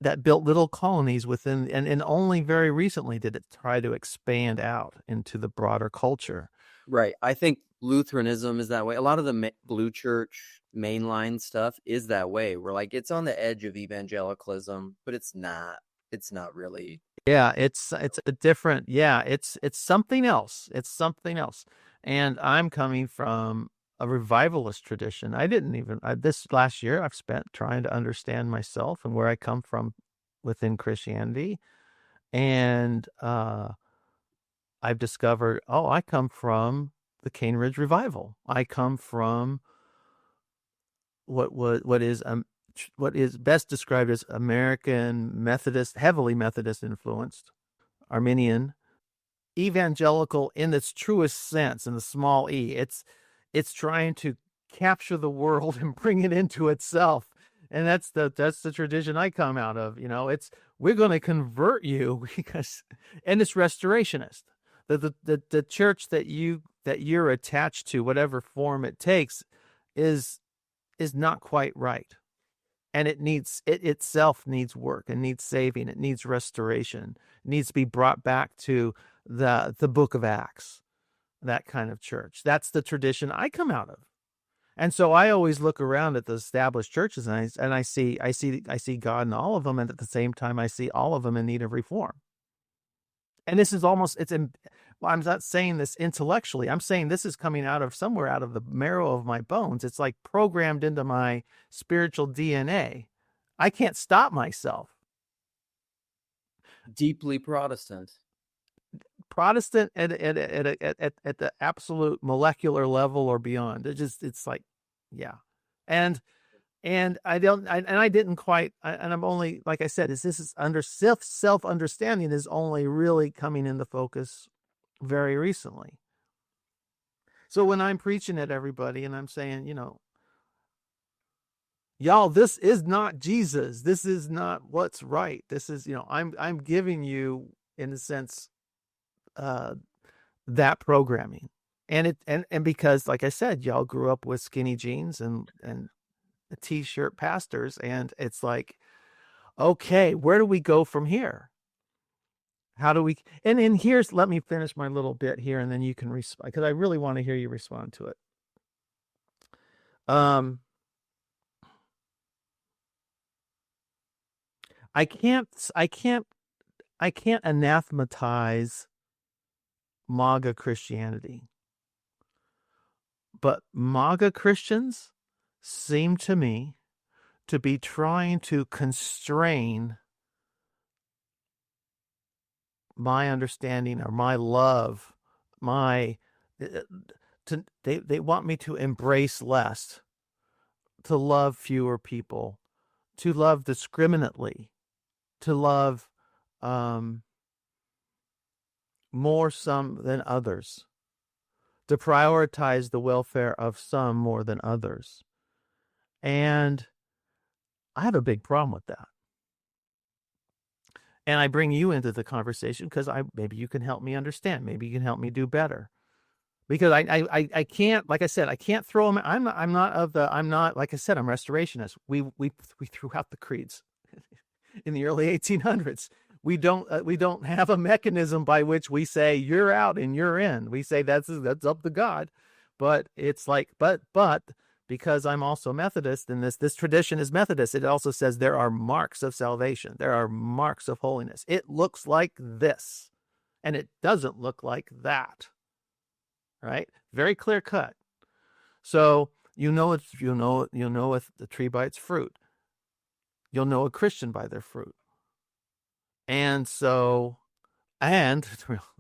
Speaker 1: that built little colonies within, and only very recently did it try to expand out into the broader culture.
Speaker 2: Right. I think Lutheranism is that way. A lot of the blue church mainline stuff is that way. We're like, it's on the edge of evangelicalism, but it's not. It's not really.
Speaker 1: Yeah, it's a different, yeah, it's something else. It's something else. And I'm coming from a revivalist tradition. I didn't even this last year I've spent trying to understand myself and where I come from within Christianity. And I've discovered, oh, I come from the Cane Ridge Revival. I come from what is best described as American Methodist, heavily Methodist influenced, Arminian, evangelical in its truest sense, in the small e. It's trying to capture the world and bring it into itself. And that's the tradition I come out of. It's we're going to convert you because, and it's restorationist. The church that you're attached to, whatever form it takes, is not quite right, and it itself needs work and needs saving. It needs restoration. It needs to be brought back to the Book of Acts. That kind of church. That's the tradition I come out of. And so I always look around at the established churches, and I see God in all of them, and at the same time I see all of them in need of reform. And this is almost I'm not saying this intellectually. I'm saying this is coming out of somewhere out of the marrow of my bones. It's like programmed into my spiritual DNA. I can't stop myself.
Speaker 2: Deeply Protestant.
Speaker 1: Protestant at the absolute molecular level or beyond. It's like, yeah. And I didn't quite, and I'm only, like I said, this is under self understanding is only really coming into focus very recently. So when I'm preaching at everybody and I'm saying, y'all, this is not Jesus. This is not what's right. This is, I'm giving you, in a sense, uh, that programming. And because, like I said, y'all grew up with skinny jeans and t-shirt pastors, and it's like, okay, where do we go from here? How do we, and here's, let me finish my little bit here, and then you can respond, because I really want to hear you respond to it. Um, I can't, I can't, I can't anathematize MAGA Christianity, but MAGA Christians seem to me to be trying to constrain my understanding or my love, my they want me to embrace less, to love fewer people, to love discriminately, to love more some than others, to prioritize the welfare of some more than others. And I have a big problem with that. And I bring you into the conversation because maybe you can help me understand. Maybe you can help me do better. Because I can't, like I said, I can't throw them. I'm not, like I said, I'm restorationist. We threw out the creeds in the early 1800s. We don't have a mechanism by which we say you're out and you're in. We say that's up to God. But it's like, but because I'm also Methodist, and this tradition is Methodist, it also says there are marks of salvation. There are marks of holiness. It looks like this, and it doesn't look like that. Right? Very clear cut. So you'll know if the tree by its fruit. You'll know a Christian by their fruit. And so, and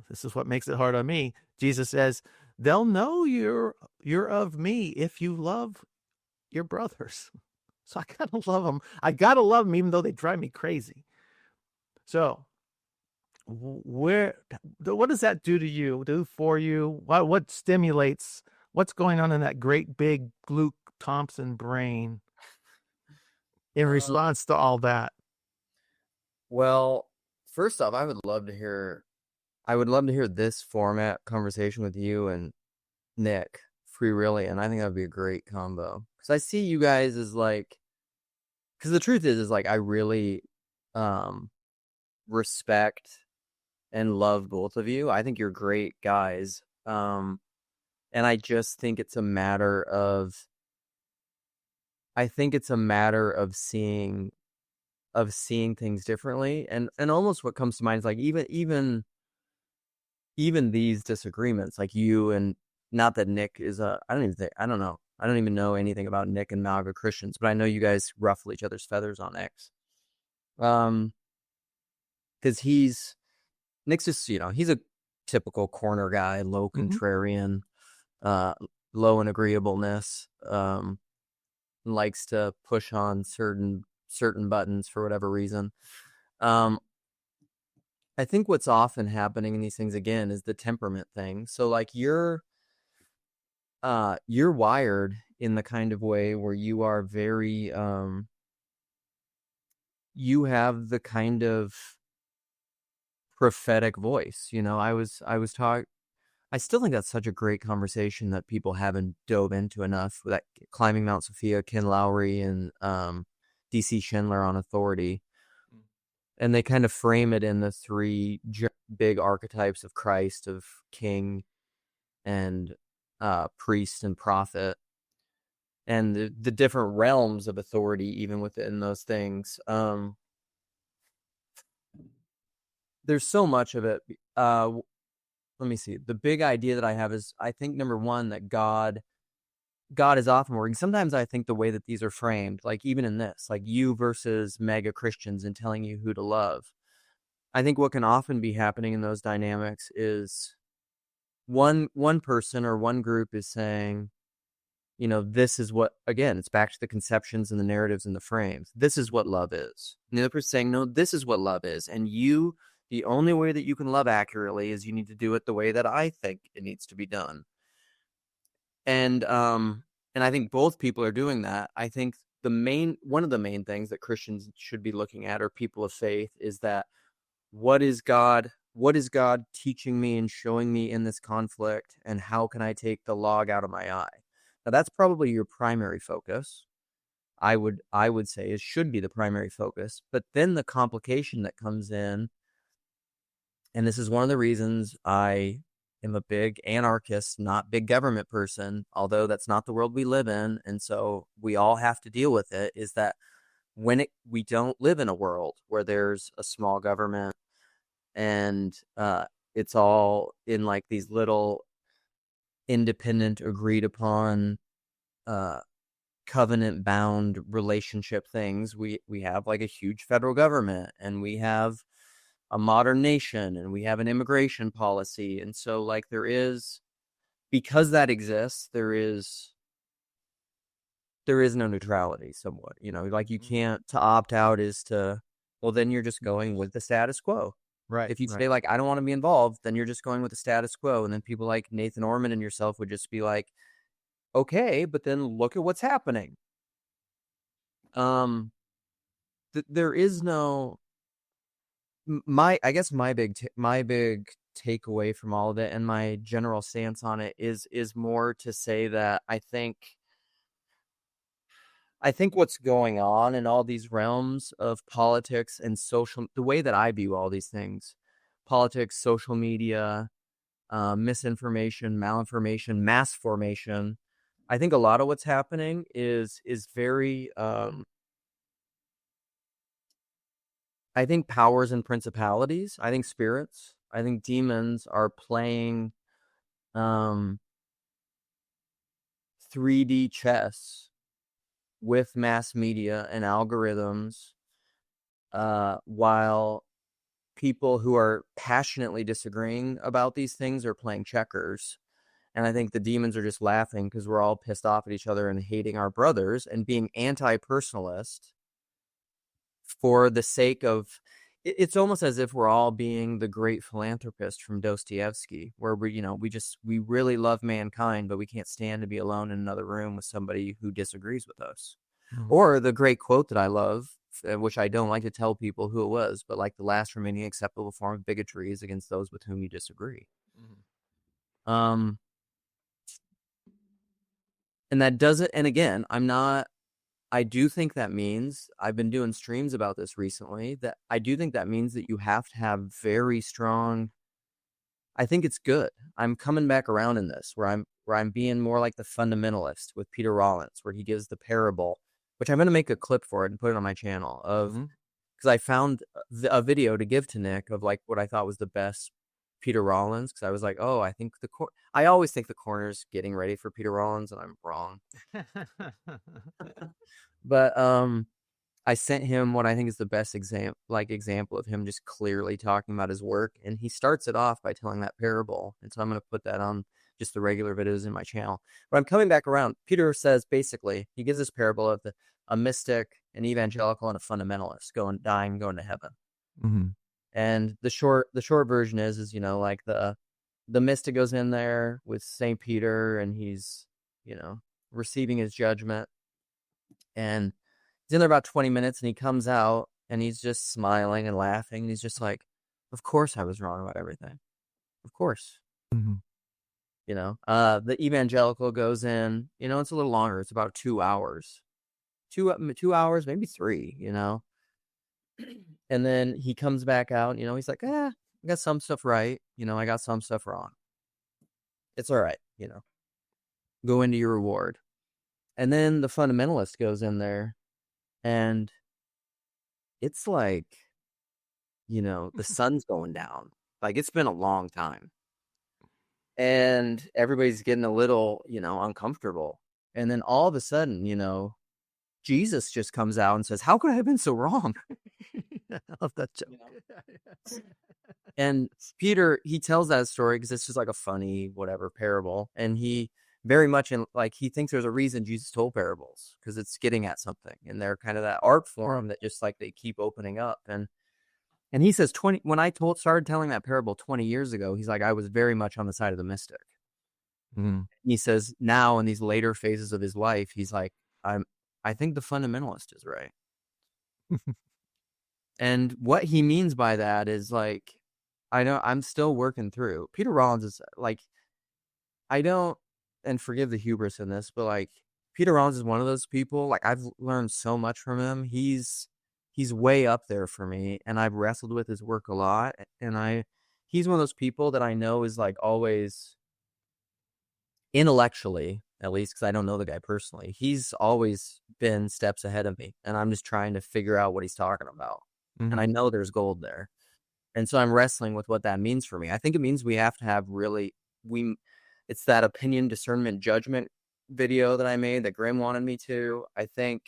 Speaker 1: this is what makes it hard on me. Jesus says, they'll know you're of me if you love your brothers. So I gotta love them. I gotta love them even though they drive me crazy. So what does that do for you? What stimulates, what's going on in that great big Luke Thompson brain in response to all that?
Speaker 2: Well, first off, I would love to hear this format conversation with you and Nick Free Really, and I think that would be a great combo. Because I see you guys as like, because the truth is like I really respect and love both of you. I think you're great guys. And I just think it's a matter of seeing things differently. And almost what comes to mind is like even these disagreements, like you and, not that Nick is I don't know. I don't even know anything about Nick and MAGA Christians, but I know you guys ruffle each other's feathers on X. Because Nick's just, he's a typical corner guy, low contrarian, low in agreeableness, likes to push on certain buttons for whatever reason. I think what's often happening in these things again is the temperament thing. So like you're wired in the kind of way where you are very you have the kind of prophetic voice. I still think that's such a great conversation that people haven't dove into enough. That Climbing Mount Sophia, Ken Lowry, and DC Schindler on authority. And they kind of frame it in the three big archetypes of Christ, of king and priest and prophet, and the different realms of authority even within those things. There's so much of it. let me see. The big idea that I have is, I think, number one, that God is often working. Sometimes I think the way that these are framed, like even in this, like you versus mega Christians and telling you who to love. I think what can often be happening in those dynamics is one person or one group is saying, this is what, again, it's back to the conceptions and the narratives and the frames. This is what love is. And the other person saying, no, this is what love is. And the only way that you can love accurately is you need to do it the way that I think it needs to be done. And I think both people are doing that. I think one of the main things that Christians should be looking at, or people of faith, is that what is God teaching me and showing me in this conflict, and how can I take the log out of my eye? Now that's probably your primary focus. I would say it should be the primary focus. But then the complication that comes in, and this is one of the reasons I am a big anarchist, not big government person, although that's not the world we live in, and so we all have to deal with it, is that we don't live in a world where there's a small government and it's all in like these little independent, agreed upon, covenant bound relationship things. We have like a huge federal government, and we have a modern nation, and we have an immigration policy. And so like because that exists, there is no neutrality somewhat, like you can't, to opt out is to, well, then you're just going with the status quo.
Speaker 1: Right.
Speaker 2: If you say like, I don't want to be involved, then you're just going with the status quo. And then people like Nathan Orman and yourself would just be like, okay, but then look at what's happening. There is no, I guess my big takeaway from all of it, and my general stance on it, is more to say that I think what's going on in all these realms of politics and the way that I view all these things, politics, social media, misinformation, malinformation, mass formation, I think a lot of what's happening is very, I think powers and principalities, I think spirits, I think demons are playing 3D chess with mass media and algorithms, while people who are passionately disagreeing about these things are playing checkers. And I think the demons are just laughing because we're all pissed off at each other and hating our brothers and being anti-personalist for the sake of, it's almost as if we're all being the great philanthropist from Dostoevsky, where we really love mankind, but we can't stand to be alone in another room with somebody who disagrees with us. Mm-hmm. Or the great quote that I love, which I don't like to tell people who it was, but like, the last remaining acceptable form of bigotry is against those with whom you disagree. Mm-hmm. And that doesn't, and again, I do think that means, I've been doing streams about this recently, that I do think that means that you have to have very strong, I think it's good. I'm coming back around in this, where I'm being more like the fundamentalist with Peter Rollins, where he gives the parable, which I'm going to make a clip for it and put it on my channel, of, because I found a video to give to Nick of like what I thought was the best Peter Rollins, because I was like, oh, I think I always think the corner's getting ready for Peter Rollins, and I'm wrong. But I sent him what I think is the best example of him just clearly talking about his work, and he starts it off by telling that parable. And so I'm going to put that on just the regular videos in my channel. But I'm coming back around. Peter says, basically, he gives this parable of a mystic, an evangelical, and a fundamentalist going to heaven. Mm-hmm. And the short version is like the mystic goes in there with St. Peter, and he's receiving his judgment, and he's in there about 20 minutes, and he comes out and he's just smiling and laughing, and he's just like, of course I was wrong about everything, of course. Mm-hmm. The evangelical goes in, it's a little longer, it's about 2 hours, 2 hours, maybe 3, and then he comes back out, he's like, I got some stuff right, I got some stuff wrong, it's all right, go into your reward. And then the fundamentalist goes in there, and it's like, the sun's going down. Like, it's been a long time. and everybody's getting a little, uncomfortable. And then all of a sudden, Jesus just comes out and says, "How could I have been so wrong?"
Speaker 1: I love that joke.
Speaker 2: You know? And Peter, he tells that story because it's just like a funny, whatever parable. And he very much he thinks there's a reason Jesus told parables because it's getting at something. And they're kind of that art form that just like they keep opening up. And he says when I started telling that parable 20 years ago, he's like, I was very much on the side of the mystic.
Speaker 1: Mm.
Speaker 2: He says now in these later phases of his life, he's like, I think the fundamentalist is right. And what he means by that is like, I know I'm still working through. Peter Rollins is like, I don't, and forgive the hubris in this, but like Peter Rollins is one of those people. Like I've learned so much from him. He's way up there for me, and I've wrestled with his work a lot. And he's one of those people that I know is like always intellectually, at least because I don't know the guy personally. He's always been steps ahead of me, and I'm just trying to figure out what he's talking about.
Speaker 1: Mm-hmm.
Speaker 2: And I know there's gold there. And so I'm wrestling with what that means for me. I think it means we have to have it's that opinion, discernment, judgment video that I made that Grimm wanted me to. I think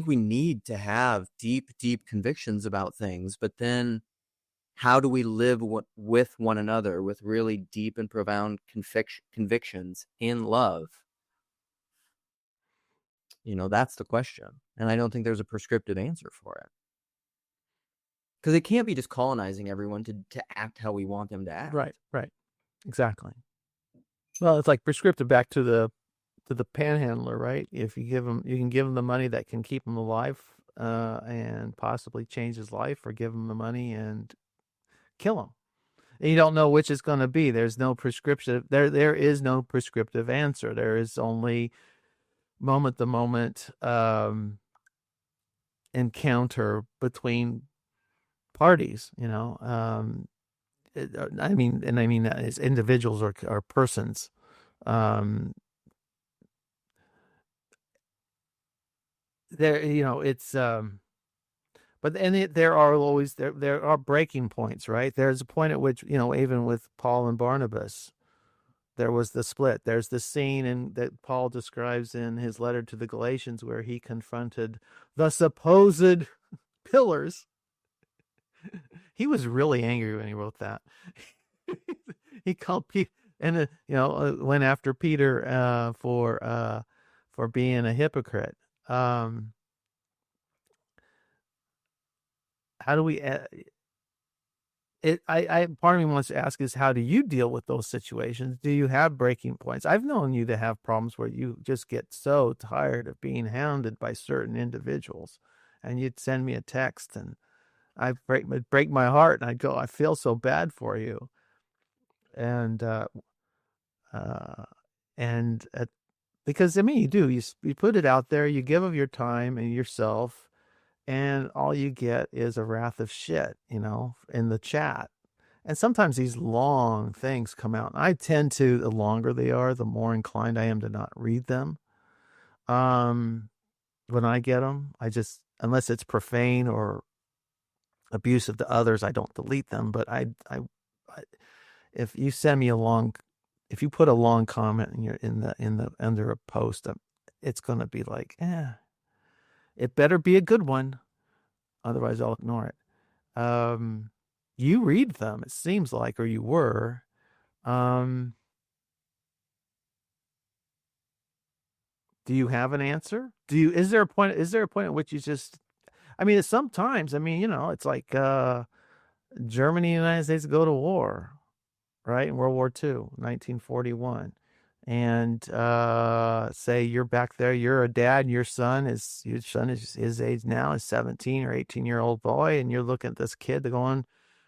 Speaker 2: we need to have deep, deep convictions about things, but then how do we live with one another with really deep and profound convictions in love? That's the question. And I don't think there's a prescriptive answer for it. Because it can't be just colonizing everyone to act how we want them to act.
Speaker 1: Right. Exactly. Well, it's like prescriptive back to the panhandler, right? If you can give him the money that can keep him alive and possibly change his life, or give him the money and kill him. And you don't know which is going to be. There's no prescriptive. There is no prescriptive answer. There is only moment to moment encounter between parties. I mean that as individuals or persons. It's but there are always there are breaking points, right? There's a point at which, even with Paul and Barnabas, there was the split. There's the scene that Paul describes in his letter to the Galatians where he confronted the supposed pillars. He was really angry when he wrote that. He called Peter and went after Peter for being a hypocrite. How do we? Part of me wants to ask is, how do you deal with those situations? Do you have breaking points? I've known you to have problems where you just get so tired of being hounded by certain individuals, and you'd send me a text, and it'd break my heart, and I'd go, I feel so bad for you, and because you do, you put it out there, you give of your time and yourself, and all you get is a wrath of shit, in the chat. And sometimes these long things come out. I tend to, the longer they are, the more inclined I am to not read them. When I get them, unless it's profane or abusive to others, I don't delete them. But if you send me if you put a long comment under a post, it's going to be like, it better be a good one. Otherwise, I'll ignore it. You read them, it seems like, or you were. Do you have an answer? Is there a point at which you just, sometimes, it's like Germany and the United States go to war, right? In World War II, 1941. And say you're back there, you're a dad, and your son is his age now, is 17 or 18-year-old boy, and you're looking at this kid going,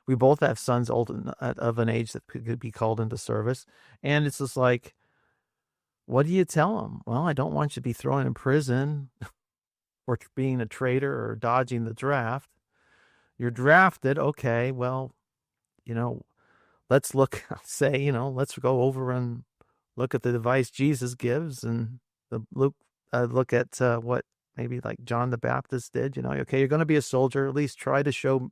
Speaker 1: we both have sons of an age that could be called into service, and it's just like, what do you tell them? Well, I don't want you to be thrown in prison for being a traitor or dodging the draft. You're drafted, okay, well, let's let's go over and look at the advice Jesus gives, and look at what maybe like John the Baptist did. Okay, you're going to be a soldier. At least try to show.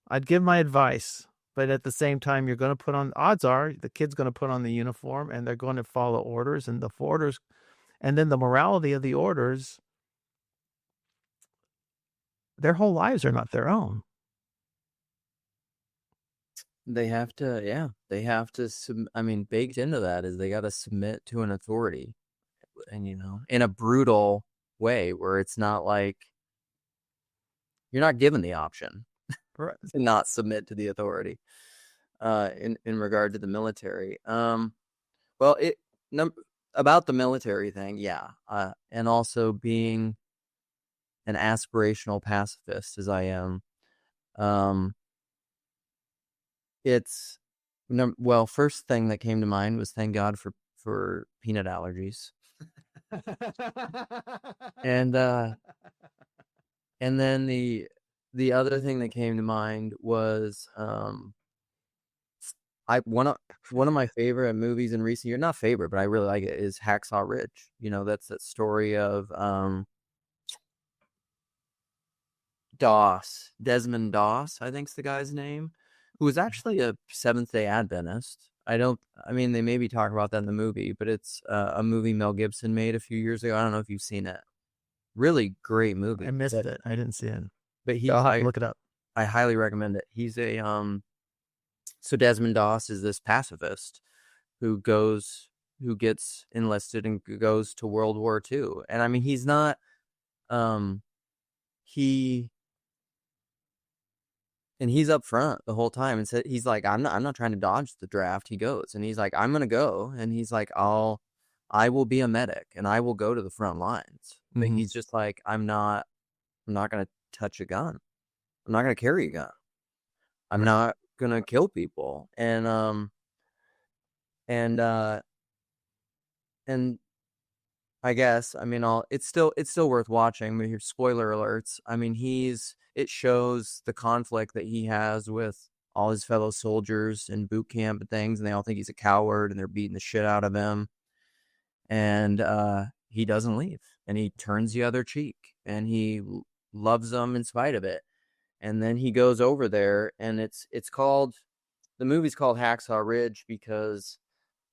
Speaker 1: I'd give my advice. But at the same time, you're gonna put on odds are the kid's gonna put on the uniform, and they're gonna follow orders, and the orders and then the morality of the orders, their whole lives are not their own.
Speaker 2: They have to, yeah, they have to, I mean, baked into that is they got to submit to an authority, and, in a brutal way where it's not like you're not given the option
Speaker 1: Right.
Speaker 2: to not submit to the authority, in regard to the military. Well, about the military thing, yeah, and also being an aspirational pacifist as I am, it's well, first thing that came to mind was thank God for peanut allergies. And and then the other thing that came to mind was one of my favorite movies in recent years, not favorite, but I really like it, is Hacksaw Ridge. That's that story of Desmond Doss, I think's the guy's name, who was actually a Seventh-day Adventist. I mean, they maybe talk about that in the movie, but it's a movie Mel Gibson made a few years ago. I don't know if you've seen it. Really great movie.
Speaker 1: I missed it. I didn't see it.
Speaker 2: But
Speaker 1: I'll have to look it up.
Speaker 2: I highly recommend it. He's so Desmond Doss is this pacifist who gets enlisted and goes to World War II. And I mean, he's not, he's up front the whole time and said, he's like, I'm not trying to dodge the draft. He goes and he's like, I'm going to go. And he's like, I will be a medic and I will go to the front lines. But he's just like, I'm not going to touch a gun. I'm not going to carry a gun. I'm not going to kill people. And I guess, I mean, it's still worth watching. But here's spoiler alerts. I mean, it shows the conflict that he has with all his fellow soldiers in boot camp and things, and they all think he's a coward, and they're beating the shit out of him. And he doesn't leave, and he turns the other cheek, and he loves them in spite of it. And then he goes over there, and the movie's called Hacksaw Ridge because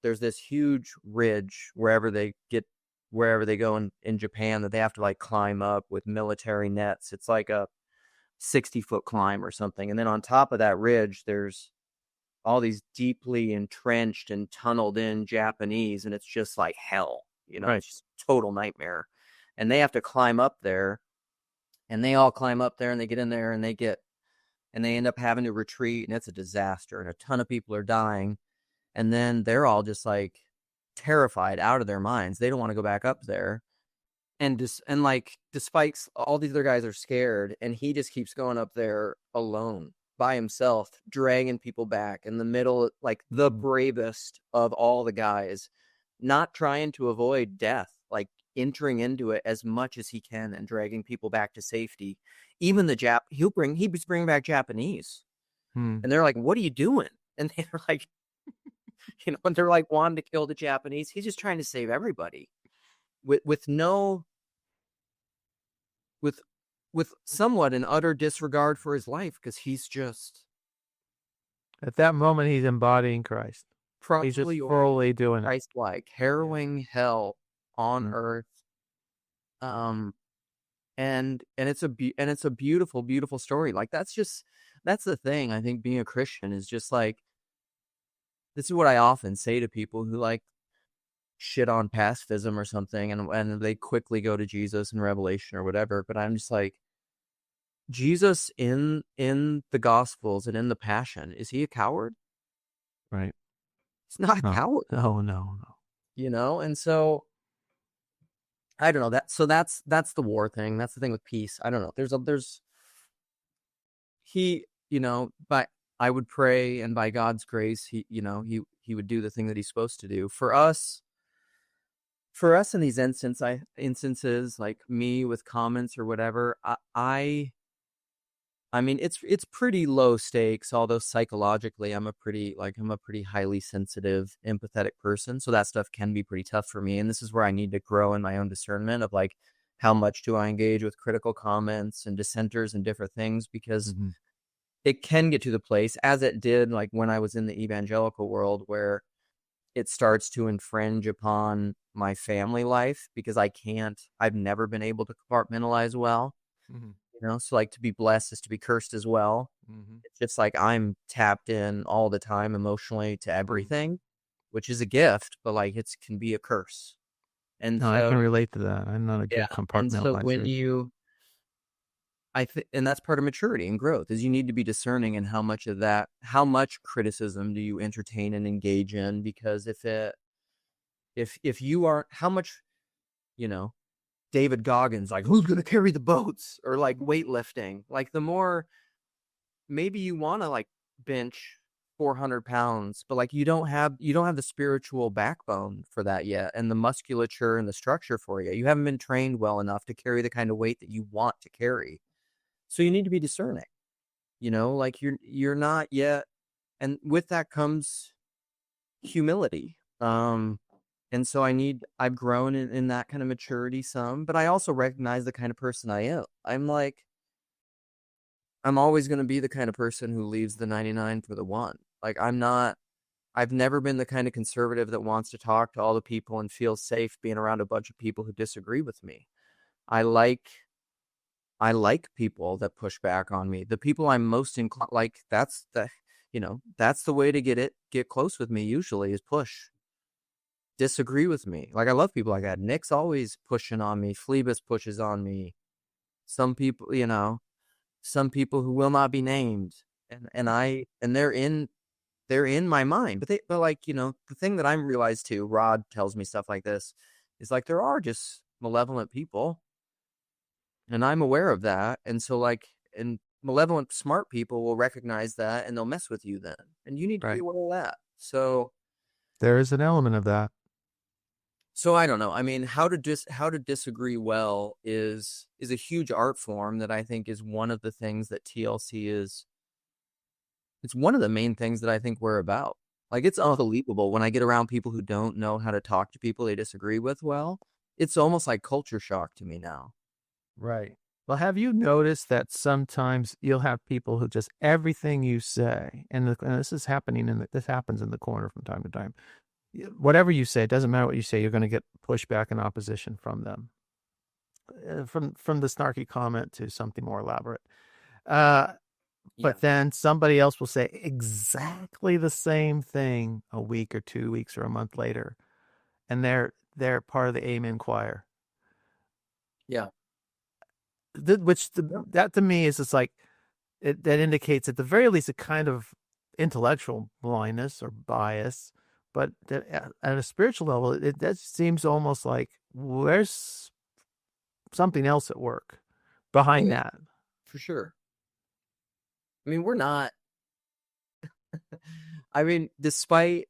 Speaker 2: there's this huge ridge wherever they go in Japan that they have to like climb up with military nets. It's like a 60-foot climb or something. And then on top of that ridge, there's all these deeply entrenched and tunneled in Japanese, and it's just like hell,
Speaker 1: Right.
Speaker 2: It's just a total nightmare. And they have to climb up there, and they all climb up there, and they get in there, and they end up having to retreat, and it's a disaster, and a ton of people are dying. And then they're all just like terrified out of their minds. They don't want to go back up there. And despite all these other guys are scared, and he just keeps going up there alone by himself, dragging people back in the middle, like the bravest of all the guys, not trying to avoid death, like entering into it as much as he can and dragging people back to safety. Even he's bringing back Japanese, and they're like, "What are you doing?" And they're like, and they're like wanting to kill the Japanese. He's just trying to save everybody with somewhat an utter disregard for his life, because he's just
Speaker 1: at that moment he's embodying Christ. He's just fully doing it.
Speaker 2: Christ-like, harrowing hell on earth. And it's a beautiful, beautiful story. Like that's the thing. I think being a Christian is just like, this is what I often say to people who like shit on pacifism or something, and they quickly go to Jesus and Revelation or whatever. But I'm just like, Jesus in the Gospels and in the Passion, is he a coward?
Speaker 1: Right.
Speaker 2: He's not a coward.
Speaker 1: No.
Speaker 2: And so I don't know that. So that's the war thing. That's the thing with peace. I don't know. But I would pray, and by God's grace, he would do the thing that he's supposed to do for us. For us in these instances, like me with comments or whatever, I mean, it's pretty low stakes, although psychologically I'm a pretty highly sensitive, empathetic person. So that stuff can be pretty tough for me. And this is where I need to grow in my own discernment of like, how much do I engage with critical comments and dissenters and different things? Because it can get to the place, as it did like when I was in the evangelical world, where it starts to infringe upon my family life because I've never been able to compartmentalize well,
Speaker 1: Mhm,
Speaker 2: so like to be blessed is to be cursed as well.
Speaker 1: mhm,
Speaker 2: It's just like I'm tapped in all the time emotionally to
Speaker 1: mhm.
Speaker 2: everything, which is a gift, but like it can be a curse. And
Speaker 1: No, I
Speaker 2: so,
Speaker 1: can relate to that. I'm not a
Speaker 2: yeah.
Speaker 1: good
Speaker 2: And so when
Speaker 1: compartmentalizer.
Speaker 2: I think, and that's part of maturity and growth, is you need to be discerning in how much criticism do you entertain and engage in? Because if you aren't, how much, you know, David Goggins, like, who's going to carry the boats, or like weightlifting, like the more, maybe you want to like bench 400 pounds, but like you don't have the spiritual backbone for that yet, and the musculature and the structure for you. You haven't been trained well enough to carry the kind of weight that you want to carry. So you need to be discerning, like you're not yet. And with that comes humility. And so I've grown in that kind of maturity some, but I also recognize the kind of person I am. I'm always going to be the kind of person who leaves the 99 for the one. Like I've never been the kind of conservative that wants to talk to all the people and feel safe being around a bunch of people who disagree with me. I like I like people that push back on me. The people I'm most inclined, like that's the way to get close with me usually, is push. Disagree with me. Like I love people like that. Nick's always pushing on me. Phlebas pushes on me. Some people, some people who will not be named, and they're in my mind. But like, the thing that I'm realized too, Rod tells me stuff like this, is like there are just malevolent people, and I'm aware of that. And so like, and malevolent smart people will recognize that and they'll mess with you then. And you need to be
Speaker 1: Right.
Speaker 2: aware of that.
Speaker 1: There is an element of that.
Speaker 2: So I don't know. I mean, how to disagree well is a huge art form that I think is one of the things that TLC is. It's one of the main things that I think we're about. Like it's unbelievable when I get around people who don't know how to talk to people they disagree with well. It's almost like culture shock to me now.
Speaker 1: Right. Well, have you noticed that sometimes you'll have people who just everything you say, and this is happening this happens in the corner from time to time. Whatever you say, it doesn't matter what you say, you're going to get pushback and opposition from them, from the snarky comment to something more elaborate. Uh,
Speaker 2: Yeah.
Speaker 1: but then somebody else will say exactly the same thing a week or 2 weeks or a month later, and they're part of the Amen choir.
Speaker 2: Yeah.
Speaker 1: That to me is just like that indicates at the very least a kind of intellectual blindness or bias, but that at a spiritual level, that seems almost like there's something else at work
Speaker 2: Oh
Speaker 1: behind
Speaker 2: yeah,
Speaker 1: that.
Speaker 2: for sure. I mean, we're not. I mean, despite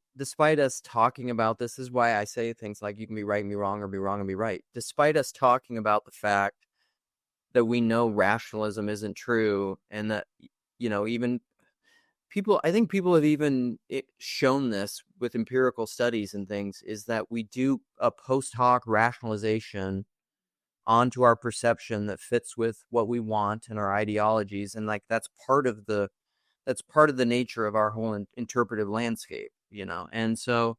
Speaker 2: us talking about this is why I say things like you can be right and be wrong, or be wrong and be right. Despite us talking about the fact that we know rationalism isn't true, and that even people, I think people have even shown this with empirical studies and things, is that we do a post hoc rationalization onto our perception that fits with what we want and our ideologies, and like that's part of the nature of our whole interpretive landscape. And so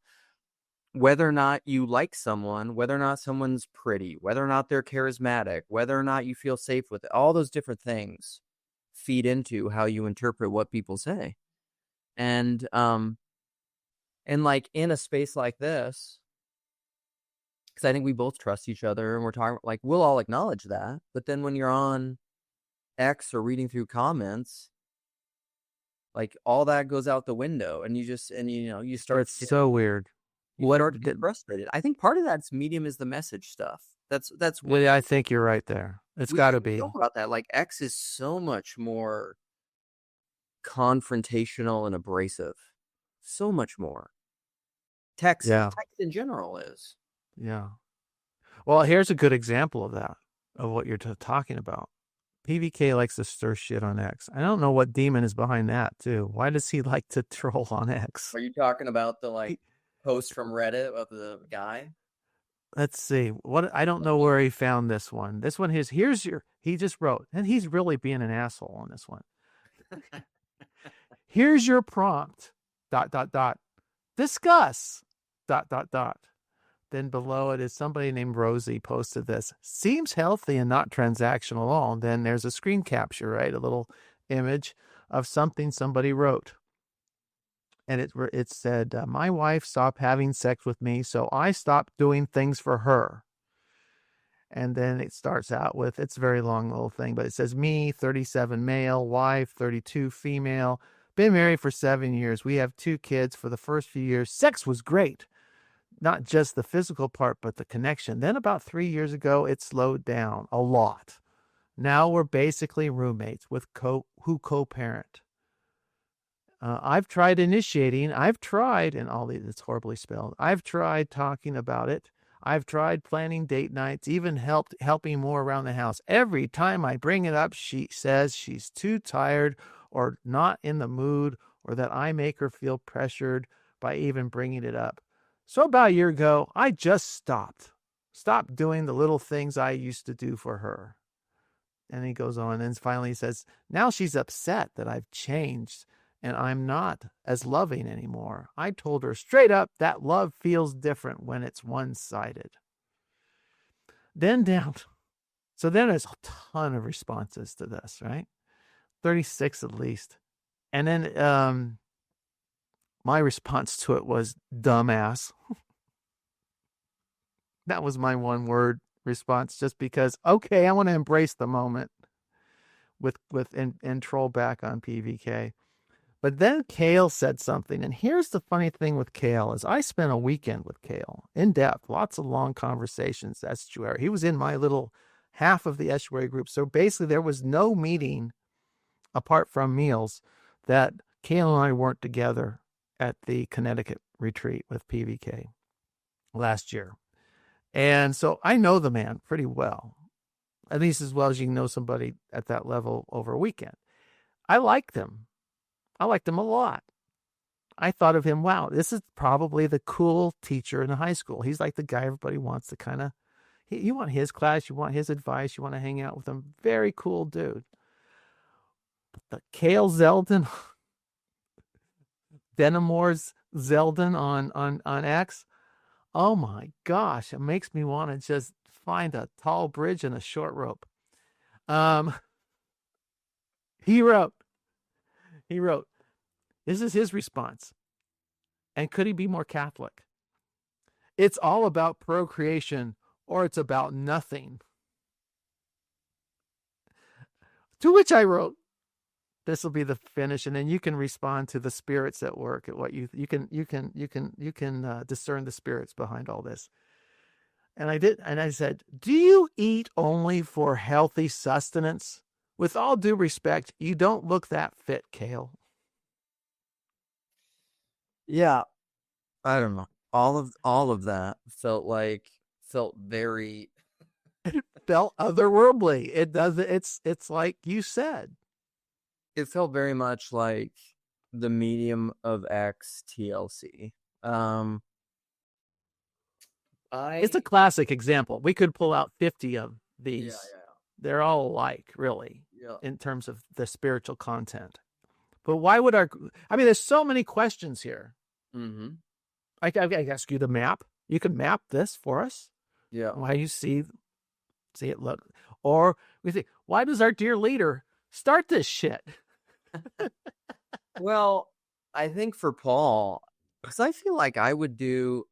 Speaker 2: whether or not you like someone, whether or not someone's pretty, whether or not they're charismatic, whether or not you feel safe with it, all those different things feed into how you interpret what people say. And like in a space like this, because I think we both trust each other and we're talking, like, we'll all acknowledge that. But then when you're on X or reading through comments, like all that goes out the window, and you start
Speaker 1: It's so weird.
Speaker 2: you
Speaker 1: What
Speaker 2: start to get
Speaker 1: did,
Speaker 2: frustrated. I think part of that's medium is the message stuff. That's
Speaker 1: yeah, I think you're right there. It's
Speaker 2: we
Speaker 1: got to
Speaker 2: should joke
Speaker 1: be.
Speaker 2: about that. Like X is so much more confrontational and abrasive, so much more. Text
Speaker 1: Yeah,
Speaker 2: text in general is.
Speaker 1: yeah. Well, here's a good example of that, of what you're talking about. PVK likes to stir shit on X. I don't know what demon is behind that, too. Why does he like to troll on X?
Speaker 2: Are you talking about the like
Speaker 1: He,
Speaker 2: post from Reddit of the guy?
Speaker 1: let's see. What I don't know where he found this one. This one is here's your he just wrote, and he's really being an asshole on this one. Here's your prompt, ... Discuss, ... Then below it is somebody named Rosie posted this. Seems healthy and not transactional at all. And then there's a screen capture, right? A little image of something somebody wrote. And it said, my wife stopped having sex with me, so I stopped doing things for her. And then it starts out with, it's a very long little thing, but it says, me, 37 male, wife, 32 female, been married for 7 years. We have 2 kids. For the first few years, sex was great. Not just the physical part, but the connection. Then about 3 years ago, it slowed down a lot. Now we're basically roommates with who co-parent. I've tried initiating. And all these, it's horribly spelled. I've tried talking about it. I've tried planning date nights, even helping more around the house. Every time I bring it up, she says she's too tired or not in the mood, or that I make her feel pressured by even bringing it up. So about a year ago, I just stopped doing the little things I used to do for her. And he goes on and finally he says, now she's upset that I've changed and I'm not as loving anymore. I told her straight up that love feels different when it's one-sided. Then so then there's a ton of responses to this, right? 36 at least. And then my response to it was dumbass. That was my one word response, just because, okay, I want to embrace the moment and troll back on PVK. But then Kale said something, and here's the funny thing with Kale is I spent a weekend with Kale, in depth, lots of long conversations, estuary. He was in my little half of the estuary group. So basically there was no meeting apart from meals that Kale and I weren't together at the Connecticut retreat with PVK last year. And so I know the man pretty well, at least as well as you can know somebody at that level over a weekend. I liked him. I liked him a lot. I thought of him, wow, this is probably the cool teacher in the high school. He's like the guy everybody wants to kind of, you want his class, you want his advice, you want to hang out with him. Very cool dude. But the Kale Zeldin, Denimore's Zeldin on X, oh my gosh, it makes me want to just find a tall bridge and a short rope. He wrote, this is his response. And could he be more Catholic? It's all about procreation or it's about nothing. To which I wrote, this will be the finish, and then you can respond to the spirits at work, at what you can discern the spirits behind all this. And I did, and I said, do you eat only for healthy sustenance? With all due respect, you don't look that fit, Kale.
Speaker 2: Yeah, I don't know. All of that felt very.
Speaker 1: It felt otherworldly. It does. It's like you said.
Speaker 2: It felt very much like the medium of X TLC.
Speaker 1: It's a classic example. We could pull out 50 of these.
Speaker 2: Yeah.
Speaker 1: They're all alike, really,
Speaker 2: Yeah.
Speaker 1: in terms of the spiritual content. But why would there's so many questions here.
Speaker 2: Mm-hmm.
Speaker 1: I ask you to map. You can map this for us.
Speaker 2: Yeah.
Speaker 1: Why you see it look. Or we think, why does our dear leader start this shit?
Speaker 2: Well, I think for Paul, because I feel like I would do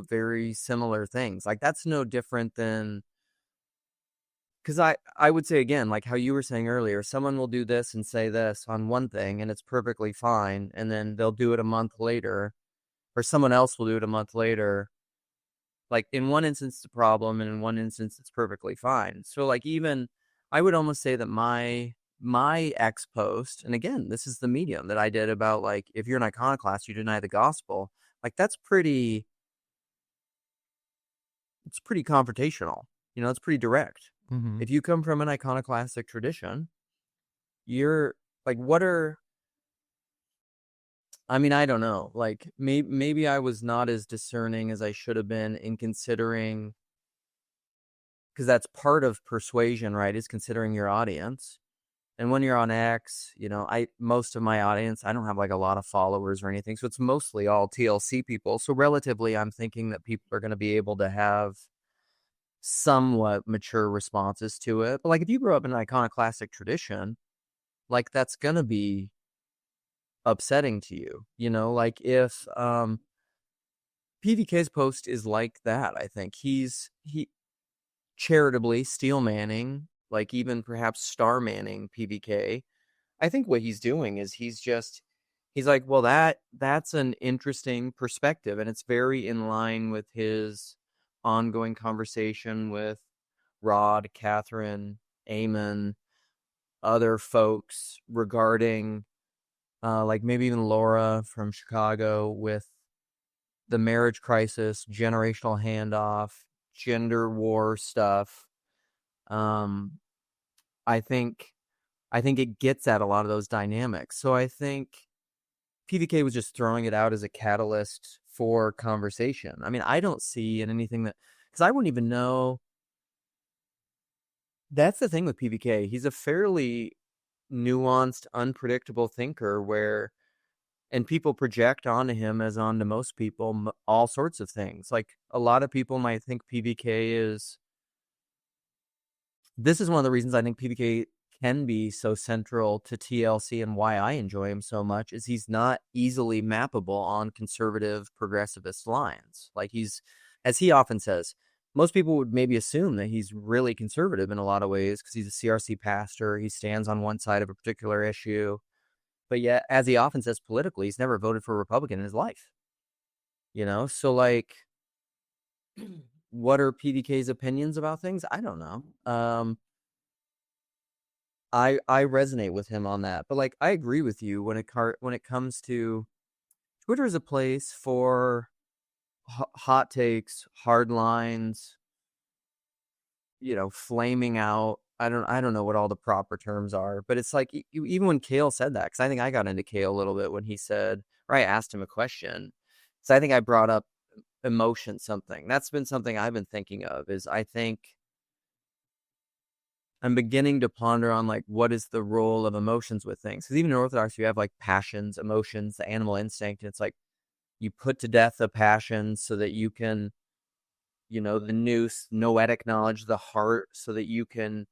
Speaker 2: very similar things. Like that's no different than, because I would say again, like how you were saying earlier, someone will do this and say this on one thing and it's perfectly fine. And then they'll do it a month later, or someone else will do it a month later. Like in one instance, it's a problem, and in one instance, it's perfectly fine. So like even, I would almost say that my X post, and again, this is the medium that I did about like, if you're an iconoclast, you deny the gospel. Like it's pretty confrontational. It's pretty direct.
Speaker 1: Mm-hmm.
Speaker 2: If you come from an iconoclastic tradition, you're like, I don't know. Like maybe I was not as discerning as I should have been in considering, because that's part of persuasion, right? Is considering your audience. And when you're on X, most of my audience, I don't have like a lot of followers or anything. So it's mostly all TLC people. So relatively, I'm thinking that people are going to be able to have somewhat mature responses to it. But like if you grew up in an iconoclastic tradition, like that's going to be upsetting to you. Like if PVK's post is like that, I think he charitably steel manning, like even perhaps star manning PVK. I think what he's doing is he's like, well, that's an interesting perspective, and it's very in line with his ongoing conversation with Rod, Catherine, Eamon, other folks regarding like maybe even Laura from Chicago with the marriage crisis, generational handoff, gender war stuff. Um, I think it gets at a lot of those dynamics. So I think PVK was just throwing it out as a catalyst for conversation. I mean, I don't see in anything because I wouldn't even know. That's the thing with PVK. He's a fairly nuanced, unpredictable thinker and people project onto him as onto most people all sorts of things. Like a lot of people might think PVK this is one of the reasons I think PVK can be so central to TLC and why I enjoy him so much is he's not easily mappable on conservative progressivist lines. Like as he often says, most people would maybe assume that he's really conservative in a lot of ways because he's a CRC pastor. He stands on one side of a particular issue. But yet, as he often says politically, he's never voted for a Republican in his life. So like, what are PVK's opinions about things? I don't know. I resonate with him on that, but like I agree with you when it comes to Twitter is a place for hot takes, hard lines, flaming out. I don't know what all the proper terms are, but it's like even when Kale said that, because I think I got into Kale a little bit when he said, or I asked him a question. So I think I brought up emotion something. That's been something I've been thinking of is I think I'm beginning to ponder on like what is the role of emotions with things. Because even in Orthodoxy, you have like passions, emotions, the animal instinct. And it's like you put to death the passions so that you can, the nous, noetic knowledge, the heart, so that you can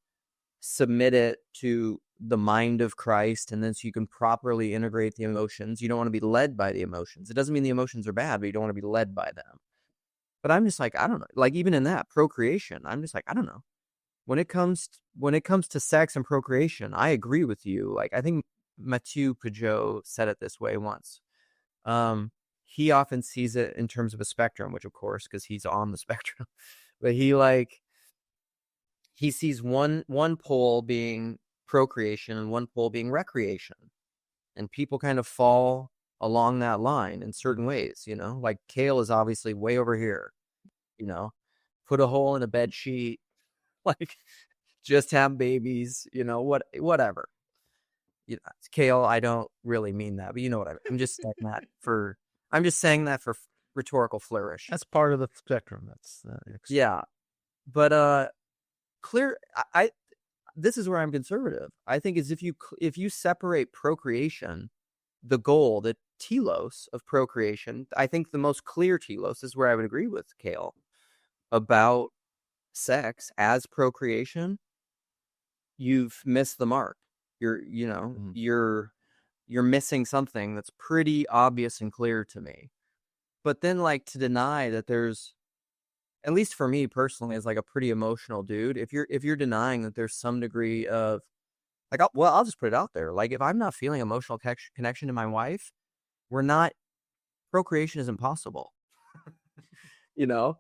Speaker 2: submit it to the mind of Christ, and then so you can properly integrate the emotions. You don't want to be led by the emotions. It doesn't mean the emotions are bad, but you don't want to be led by them. But I'm just like, I don't know. Like even in that procreation, I'm just like, I don't know. When it comes to sex and procreation, I agree with you. Like I think Mathieu Pajot said it this way once. He often sees it in terms of a spectrum, which of course, because he's on the spectrum, but he sees one pole being procreation and one pole being recreation, and people kind of fall along that line in certain ways. Like Kale is obviously way over here. Put a hole in a bed sheet, like just have babies. Whatever. Kale. I don't really mean that, but you know what I'm just saying that for. I'm just saying that for rhetorical flourish.
Speaker 1: That's part of the spectrum. That's
Speaker 2: yeah, but clear. I this is where I'm conservative. I think is if you separate procreation, the goal, the telos of procreation, I think the most clear telos is where I would agree with Kale about sex as procreation. You've missed the mark. You're missing something that's pretty obvious and clear to me. But then like to deny that there's, at least for me personally, as like a pretty emotional dude, if you're denying that there's some degree of like, I'll just put it out there. Like if I'm not feeling emotional connection to my wife, procreation is impossible. you know,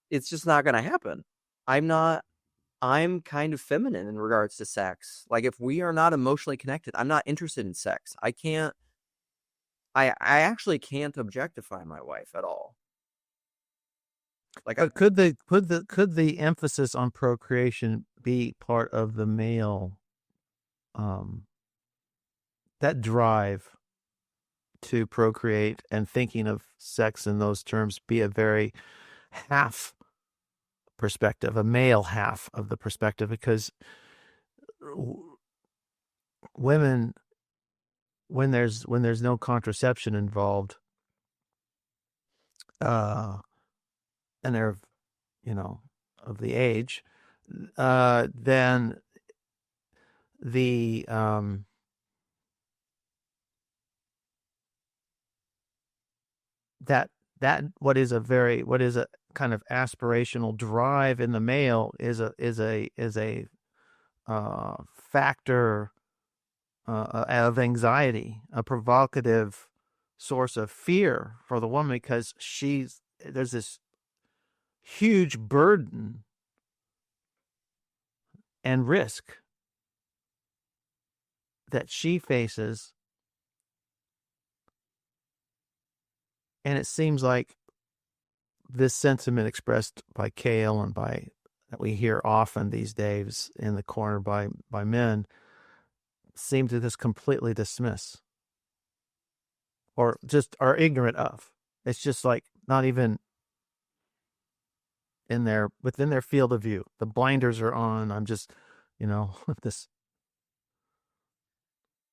Speaker 2: it's just not going to happen. I'm kind of feminine in regards to sex. Like if we are not emotionally connected, I'm not interested in sex. I actually can't objectify my wife at all. Like,
Speaker 1: but could the emphasis on procreation be part of the male, that drive to procreate and thinking of sex in those terms be a very half perspective, a male half of the perspective? Because women, when there's no contraception involved, and they're, you know, of the age, then the that what is a kind of aspirational drive in the male is a factor of anxiety, a provocative source of fear for the woman, because there's this huge burden and risk that she faces. And it seems like this sentiment expressed by Kale and by that we hear often these days in the corner by men seem to just completely dismiss or just are ignorant of. It's just like not even within their field of view. The blinders are on. I'm just, this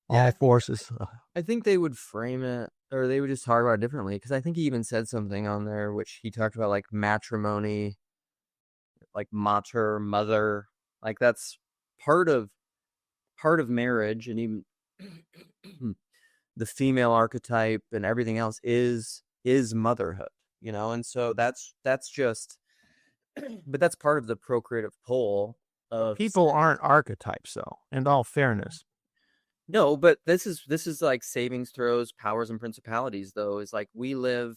Speaker 1: all
Speaker 2: Yeah,
Speaker 1: forces.
Speaker 2: I think they would frame it, or they would just talk about it differently, because I think he even said something on there which he talked about, like matrimony, like mater, mother, like that's part of marriage, and even the female archetype and everything else is motherhood, and so that's just, but that's part of the procreative pull of
Speaker 1: People aren't archetypes, though. In all fairness,
Speaker 2: no, but this is like savings throws, powers and principalities, though, is like we live.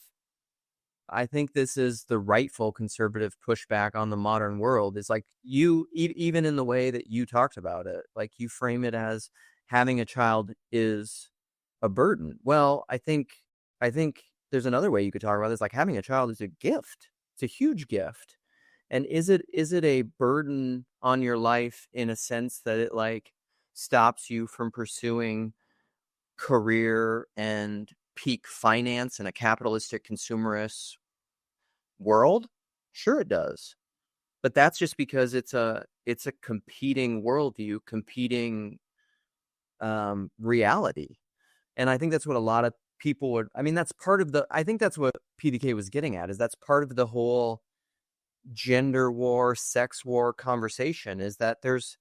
Speaker 2: I think this is the rightful conservative pushback on the modern world. Is like you, even in the way that you talked about it, like you frame it as having a child is a burden. Well, I think there's another way you could talk about this. Like having a child is a gift. It's a huge gift. And is it a burden on your life in a sense that it like stops you from pursuing career and peak finance in a capitalistic consumerist world? Sure it does. But that's just because it's a competing worldview, competing reality. And I think that's what a lot of people would, I mean, that's part of the, I think that's what PDK was getting at, is that's part of the whole gender war, sex war conversation, is that there's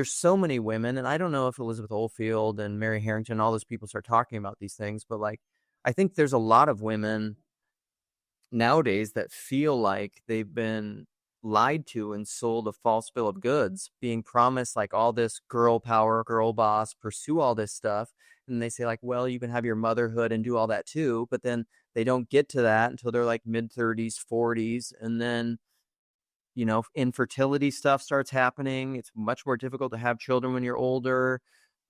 Speaker 2: so many women, and I don't know if Elizabeth Oldfield and Mary Harrington, all those people start talking about these things, but like, I think there's a lot of women nowadays that feel like they've been lied to and sold a false bill of goods, being promised like all this girl power, girl boss, pursue all this stuff. And they say like, well, you can have your motherhood and do all that too. But then they don't get to that until they're like mid-30s, 40s. And then, infertility stuff starts happening. It's much more difficult to have children when you're older.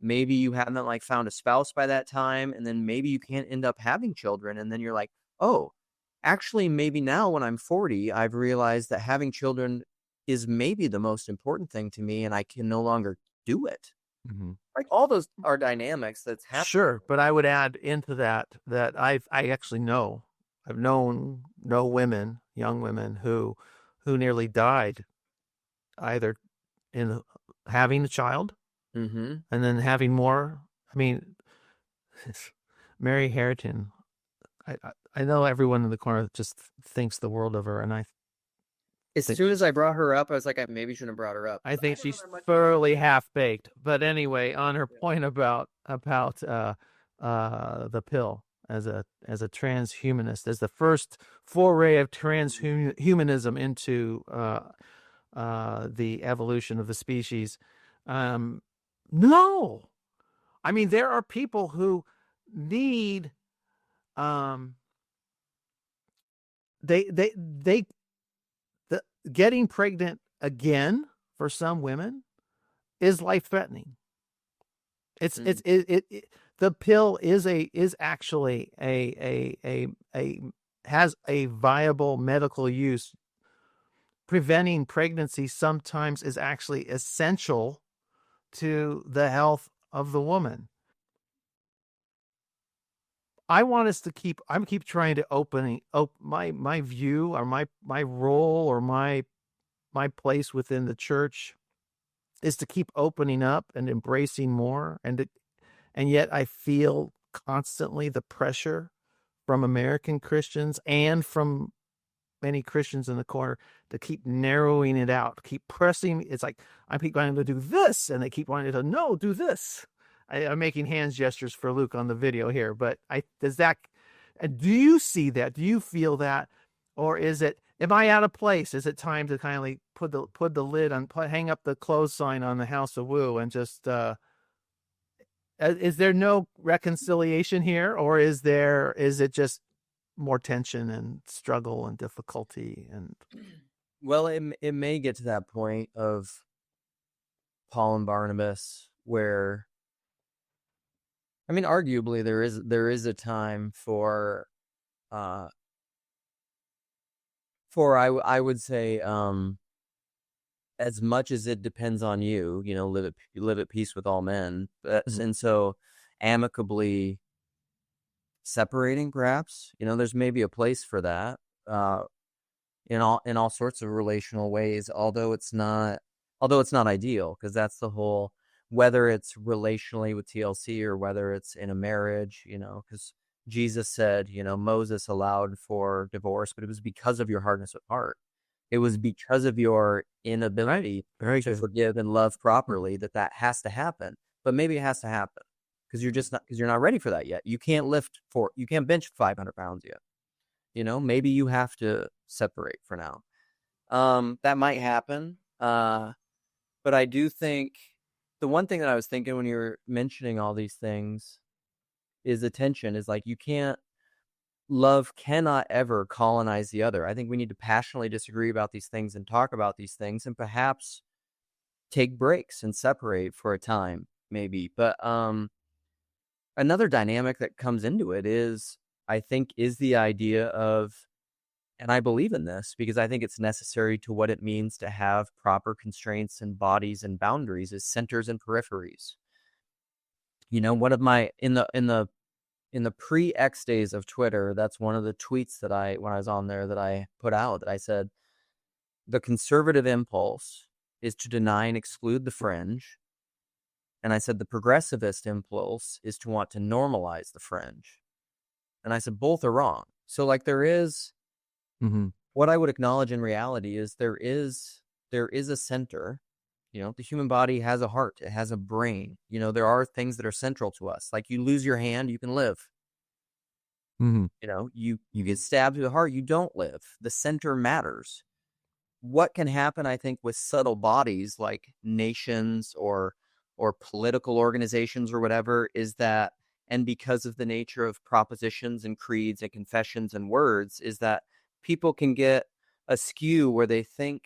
Speaker 2: Maybe you haven't like found a spouse by that time. And then maybe you can't end up having children. And then you're like, oh, actually, maybe now when I'm 40, I've realized that having children is maybe the most important thing to me, and I can no longer do it.
Speaker 1: mm-hmm.
Speaker 2: Like all those are dynamics that's happening.
Speaker 1: Sure, but I would add into that I actually I've known women, young women who nearly died either in having a child
Speaker 2: Mm-hmm.
Speaker 1: and then having more. I mean, Mary Harrington. I know everyone in the corner just thinks the world of her, and
Speaker 2: As soon as I brought her up, I was like, I maybe shouldn't have brought her up.
Speaker 1: I think she's thoroughly half baked. But anyway, on her point about the pill as a transhumanist, as the first foray of transhumanism into the evolution of the species. No, I mean there are people who need they getting pregnant again for some women is life threatening. The pill is actually a has a viable medical use. Preventing pregnancy sometimes is actually essential to the health of the woman. I want us to keep trying to open my view or my role or my place within the church is to keep opening up and embracing more, and yet I feel constantly the pressure from American Christians and from many Christians in the corner to keep narrowing it out, keep pressing. It's like I keep wanting to do this, and they keep wanting to no, do this. I'm making hands gestures for Luke on the video here, but do you see that? Do you feel that, or is it? Am I out of place? Is it time to kind of like put the lid on, hang up the close sign on the House of Woo, and just is there no reconciliation here, or is it just more tension and struggle and difficulty? And
Speaker 2: Well, it may get to that point of Paul and Barnabas where, I mean, arguably there is a time for I would say as much as it depends on you, live at peace with all men, and so amicably separating, perhaps, there's maybe a place for that in all sorts of relational ways, although it's not ideal, because that's the whole, whether it's relationally with TLC or whether it's in a marriage, because Jesus said, Moses allowed for divorce, but it was because of your hardness of heart. It was because of your inability to forgive and love properly that has to happen. But maybe it has to happen because you're not ready for that yet. You can't bench 500 pounds yet. Maybe you have to separate for now. That might happen. But I do think the one thing that I was thinking when you were mentioning all these things is attention, is like, love cannot ever colonize the other. I think we need to passionately disagree about these things and talk about these things and perhaps take breaks and separate for a time, maybe. But another dynamic that comes into it is the idea of, and I believe in this because I think it's necessary to what it means to have proper constraints and bodies and boundaries, is centers and peripheries. One of my, in the pre-X days of Twitter, that's one of the tweets that when I was on there, that I put out, that I said, the conservative impulse is to deny and exclude the fringe. And I said, the progressivist impulse is to want to normalize the fringe. And I said, both are wrong. So like there is, what I would acknowledge in reality is there is a center. The human body has a heart. It has a brain. There are things that are central to us. Like, you lose your hand, you can live. You get stabbed through the heart, you don't live. The center matters. What can happen, I think, with subtle bodies like nations or political organizations or whatever, is that, and because of the nature of propositions and creeds and confessions and words, is that people can get askew where they think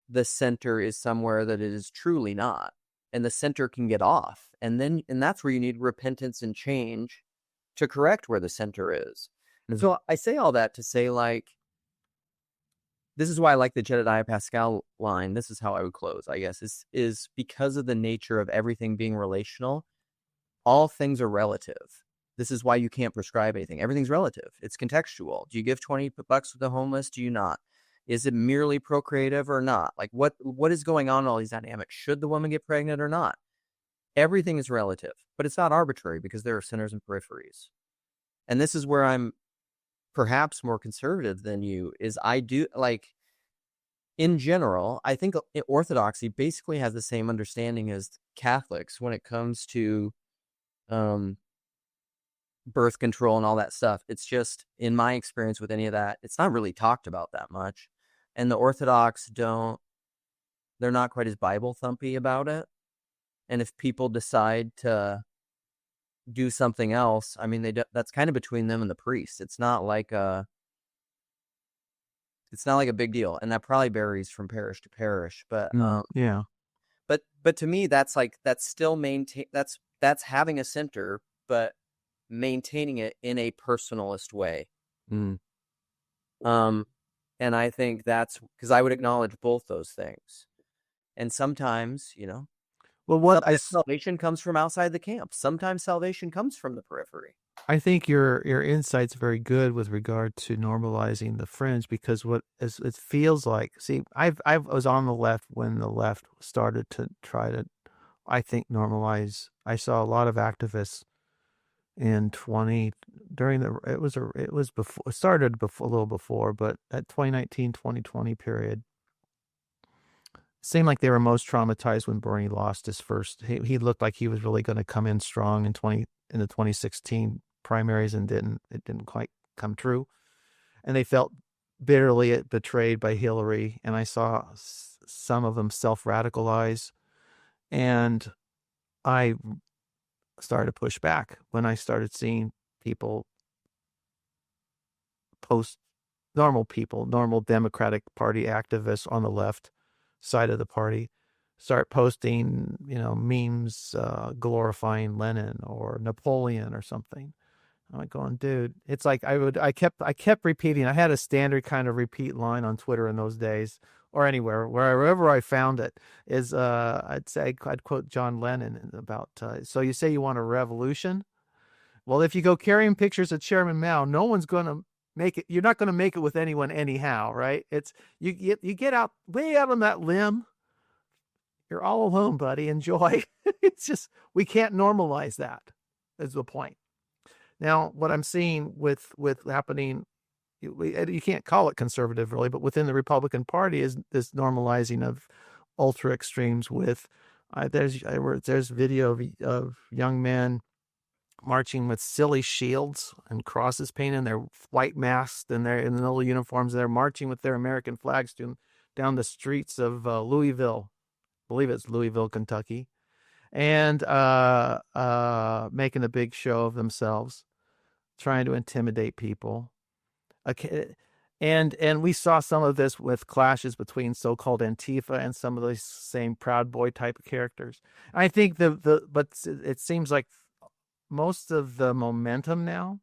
Speaker 2: the center is somewhere that it is truly not, and the center can get off, and that's where you need repentance and change to correct where the center is. And so I say all that to say, like, this is why I like the Jedediah Pascal line. This is how I would close, I guess, is because of the nature of everything being relational, all things are relative. This is why you can't prescribe anything. Everything's relative. It's contextual. Do you give $20 to the homeless? Do you not? Is it merely procreative or not? Like, what is going on in all these dynamics? Should the woman get pregnant or not? Everything is relative, but it's not arbitrary because there are centers and peripheries. And this is where I'm perhaps more conservative than you, is I do, like, in general, I think Orthodoxy basically has the same understanding as Catholics when it comes to birth control and all that stuff. It's just, in my experience with any of that, it's not really talked about that much. And the Orthodox they're not quite as Bible thumpy about it. And if people decide to do something else, I mean, that's kind of between them and the priest. It's not like a big deal. And that probably varies from parish to parish, but
Speaker 1: yeah.
Speaker 2: But to me, that's still that's having a center, but maintaining it in a personalist way. And I think that's because I would acknowledge both those things. And sometimes,
Speaker 1: well,
Speaker 2: salvation comes from outside the camp. Sometimes salvation comes from the periphery.
Speaker 1: I think your insight's very good with regard to normalizing the fringe, because what is, it feels like, see, I was on the left when the left started to try to, I think, normalize. I saw a lot of activists in 20 during the, it was before, it started before, a little before, but that 2019 2020 period seemed like they were most traumatized when Bernie lost his first. He looked like he was really going to come in strong in the 2016 primaries, and it didn't quite come true. And they felt bitterly betrayed by Hillary. And I saw some of them self-radicalize, and I started to push back when I started seeing people post, normal people, normal Democratic Party activists on the left side of the party, start posting, memes glorifying Lenin or Napoleon or something. I'm like going, dude, it's like I kept repeating. I had a standard kind of repeat line on Twitter in those days, or anywhere, wherever I found it, is I'd quote John Lennon about, so you say you want a revolution? Well, if you go carrying pictures of Chairman Mao, no one's going to make it. You're not going to make it with anyone anyhow, right? It's you get out way out on that limb. You're all alone, buddy. Enjoy. It's just, we can't normalize that. Is the point. Now, what I'm seeing with happening, you can't call it conservative really, but within the Republican Party is this normalizing of ultra extremes. With there's video of young men marching with silly shields and crosses painted, and they're white masked, and they're in the little uniforms. They're marching with their American flags down the streets of Louisville, I believe it's Louisville, Kentucky, and making a big show of themselves, trying to intimidate people. Okay. And we saw some of this with clashes between so-called Antifa and some of these same Proud Boy type of characters. I think but it seems like most of the momentum now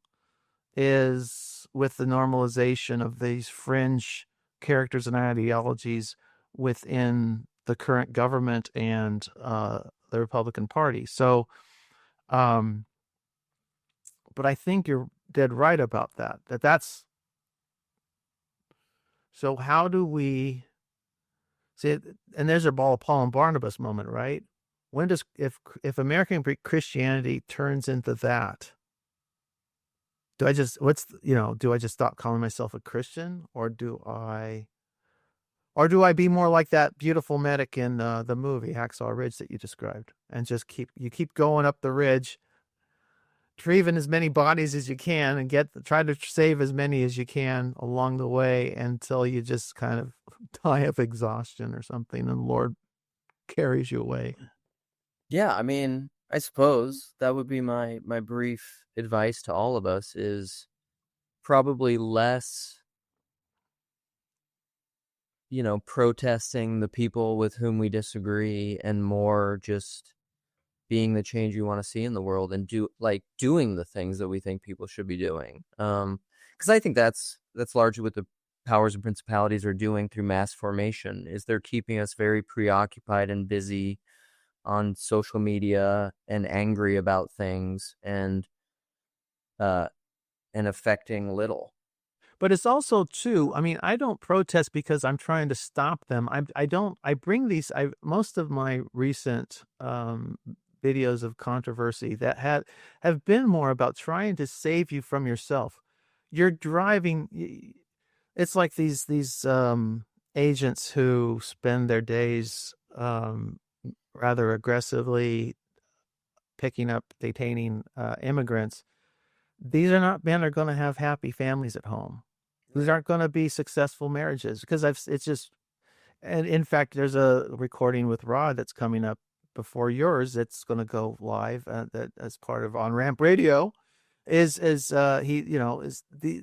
Speaker 1: is with the normalization of these fringe characters and ideologies within the current government and the Republican Party. So, but I think you're dead right about that. That's so. How do we see it? And there's a Paul and Barnabas moment, right? When does, if American Christianity turns into that, do I just stop calling myself a Christian, or do I be more like that beautiful medic in the movie Hacksaw Ridge that you described, and just keep going up the ridge, retrieving as many bodies as you can, and try to save as many as you can along the way until you just kind of die of exhaustion or something, and the Lord carries you away.
Speaker 2: Yeah, I mean, I suppose that would be my brief advice to all of us, is probably less, protesting the people with whom we disagree, and more just being the change you want to see in the world, and doing the things that we think people should be doing. Because I think that's largely what the powers and principalities are doing through mass formation, is they're keeping us very preoccupied and busy on social media and angry about things, and affecting little.
Speaker 1: But it's also too, I mean, I don't protest because I'm trying to stop them. I bring these, most of my recent videos of controversy that have been more about trying to save you from yourself. You're driving, it's like these agents who spend their days rather aggressively picking up, detaining immigrants. These are not men that are going to have happy families at home. These aren't going to be successful marriages, because it's just, and in fact, there's a recording with Rod that's coming up before yours. It's going to go live that as part of On Ramp Radio. Is he, is the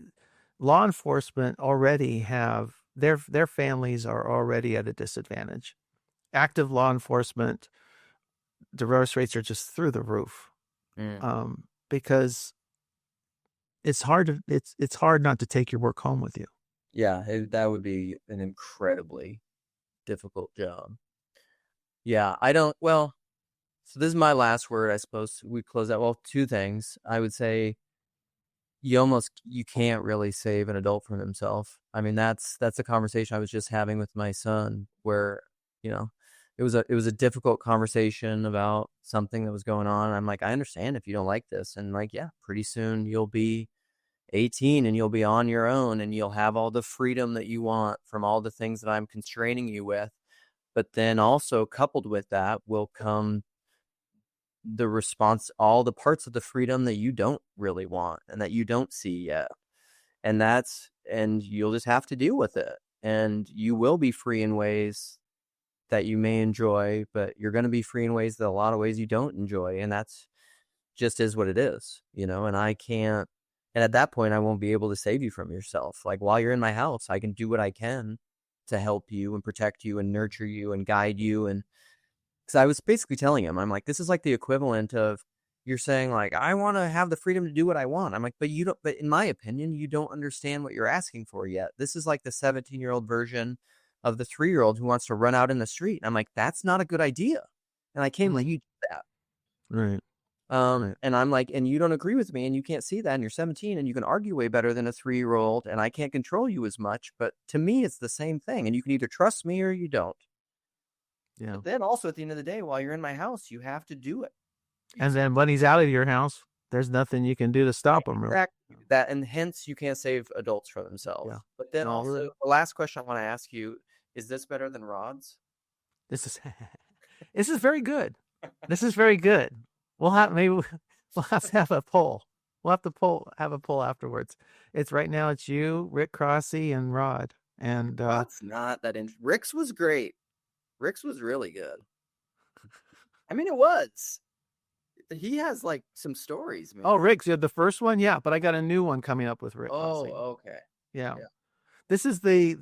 Speaker 1: law enforcement already have their families are already at a disadvantage. Active law enforcement divorce rates are just through the roof, because it's hard not to take your work home with you.
Speaker 2: Yeah, that would be an incredibly difficult job. Yeah, so this is my last word, I suppose. We close out, well, two things. I would say you can't really save an adult from himself. I mean, that's a conversation I was just having with my son, where, you know, it was a difficult conversation about something that was going on. I'm like, I understand if you don't like this, and like, yeah, pretty soon you'll be 18 and you'll be on your own and you'll have all the freedom that you want from all the things that I'm constraining you with. But then also coupled with that will come the response, all the parts of the freedom that you don't really want and that you don't see yet. And you'll just have to deal with it. And you will be free in ways that you may enjoy, but you're going to be free in ways that a lot of ways you don't enjoy. And that's just is what it is, and I can't, and at that point, I won't be able to save you from yourself. Like, while you're in my house, I can do what I can to help you and protect you and nurture you and guide you. And because I was basically telling him, I'm like, this is like the equivalent of you're saying, like, I want to have the freedom to do what I want. I'm like, but you don't, but in my opinion, you don't understand what you're asking for yet. This is like the 17-year-old version of the 3-year-old who wants to run out in the street. And I'm like, that's not a good idea. And I came like, you did that.
Speaker 1: Right. Right.
Speaker 2: And I'm like, and you don't agree with me and you can't see that and you're 17 and you can argue way better than a 3-year-old and I can't control you as much. But to me, it's the same thing. And you can either trust me or you don't.
Speaker 1: Yeah.
Speaker 2: But then also at the end of the day, while you're in my house, you have to do it.
Speaker 1: And then when he's out of your house, there's nothing you can do to stop him.
Speaker 2: Exactly. That, and hence you can't save adults from themselves.
Speaker 1: Yeah.
Speaker 2: But then
Speaker 1: No,
Speaker 2: also,
Speaker 1: really.
Speaker 2: the last question I want to ask you, is this better than rods?
Speaker 1: This is this is very good. This is very good. We'll have maybe we'll have to have a poll. We'll have to have a poll afterwards. It's right now. It's you, Rick Crossy, and Rod. And
Speaker 2: Rod's not that interesting. Rick's was great. Rick's was really good. I mean, it was. He has like some stories, man.
Speaker 1: oh, Rick's, you had the first one, yeah. But I got a new one coming up with Rick
Speaker 2: Oh,
Speaker 1: Crossy.
Speaker 2: okay.
Speaker 1: Yeah.
Speaker 2: Yeah.
Speaker 1: This is the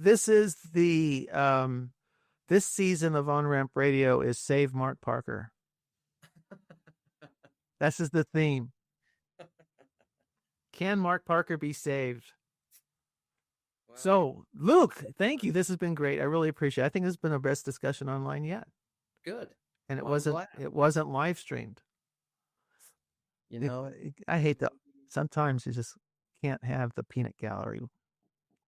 Speaker 1: this season of On Ramp Radio is Save Mark Parker. This is the theme. Can Mark Parker be saved?
Speaker 2: Well,
Speaker 1: So, Luke, thank you. This has been great. I really appreciate it. I think this has been our best discussion online yet.
Speaker 2: good.
Speaker 1: And
Speaker 2: Well, I'm glad.
Speaker 1: it wasn't live streamed. I hate that. Sometimes you just can't have the peanut gallery.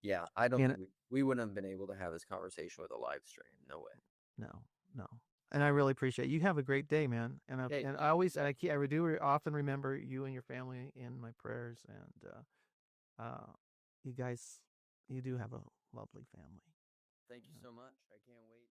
Speaker 2: Yeah, I don't
Speaker 1: And
Speaker 2: think we wouldn't have been able to have this conversation with a live stream. No way.
Speaker 1: no. And I really appreciate it. You have a great day, man. And
Speaker 2: Hey,
Speaker 1: I always I do often remember you and your family in my prayers. And you guys, you do have a lovely family.
Speaker 2: thank you so much. I can't wait.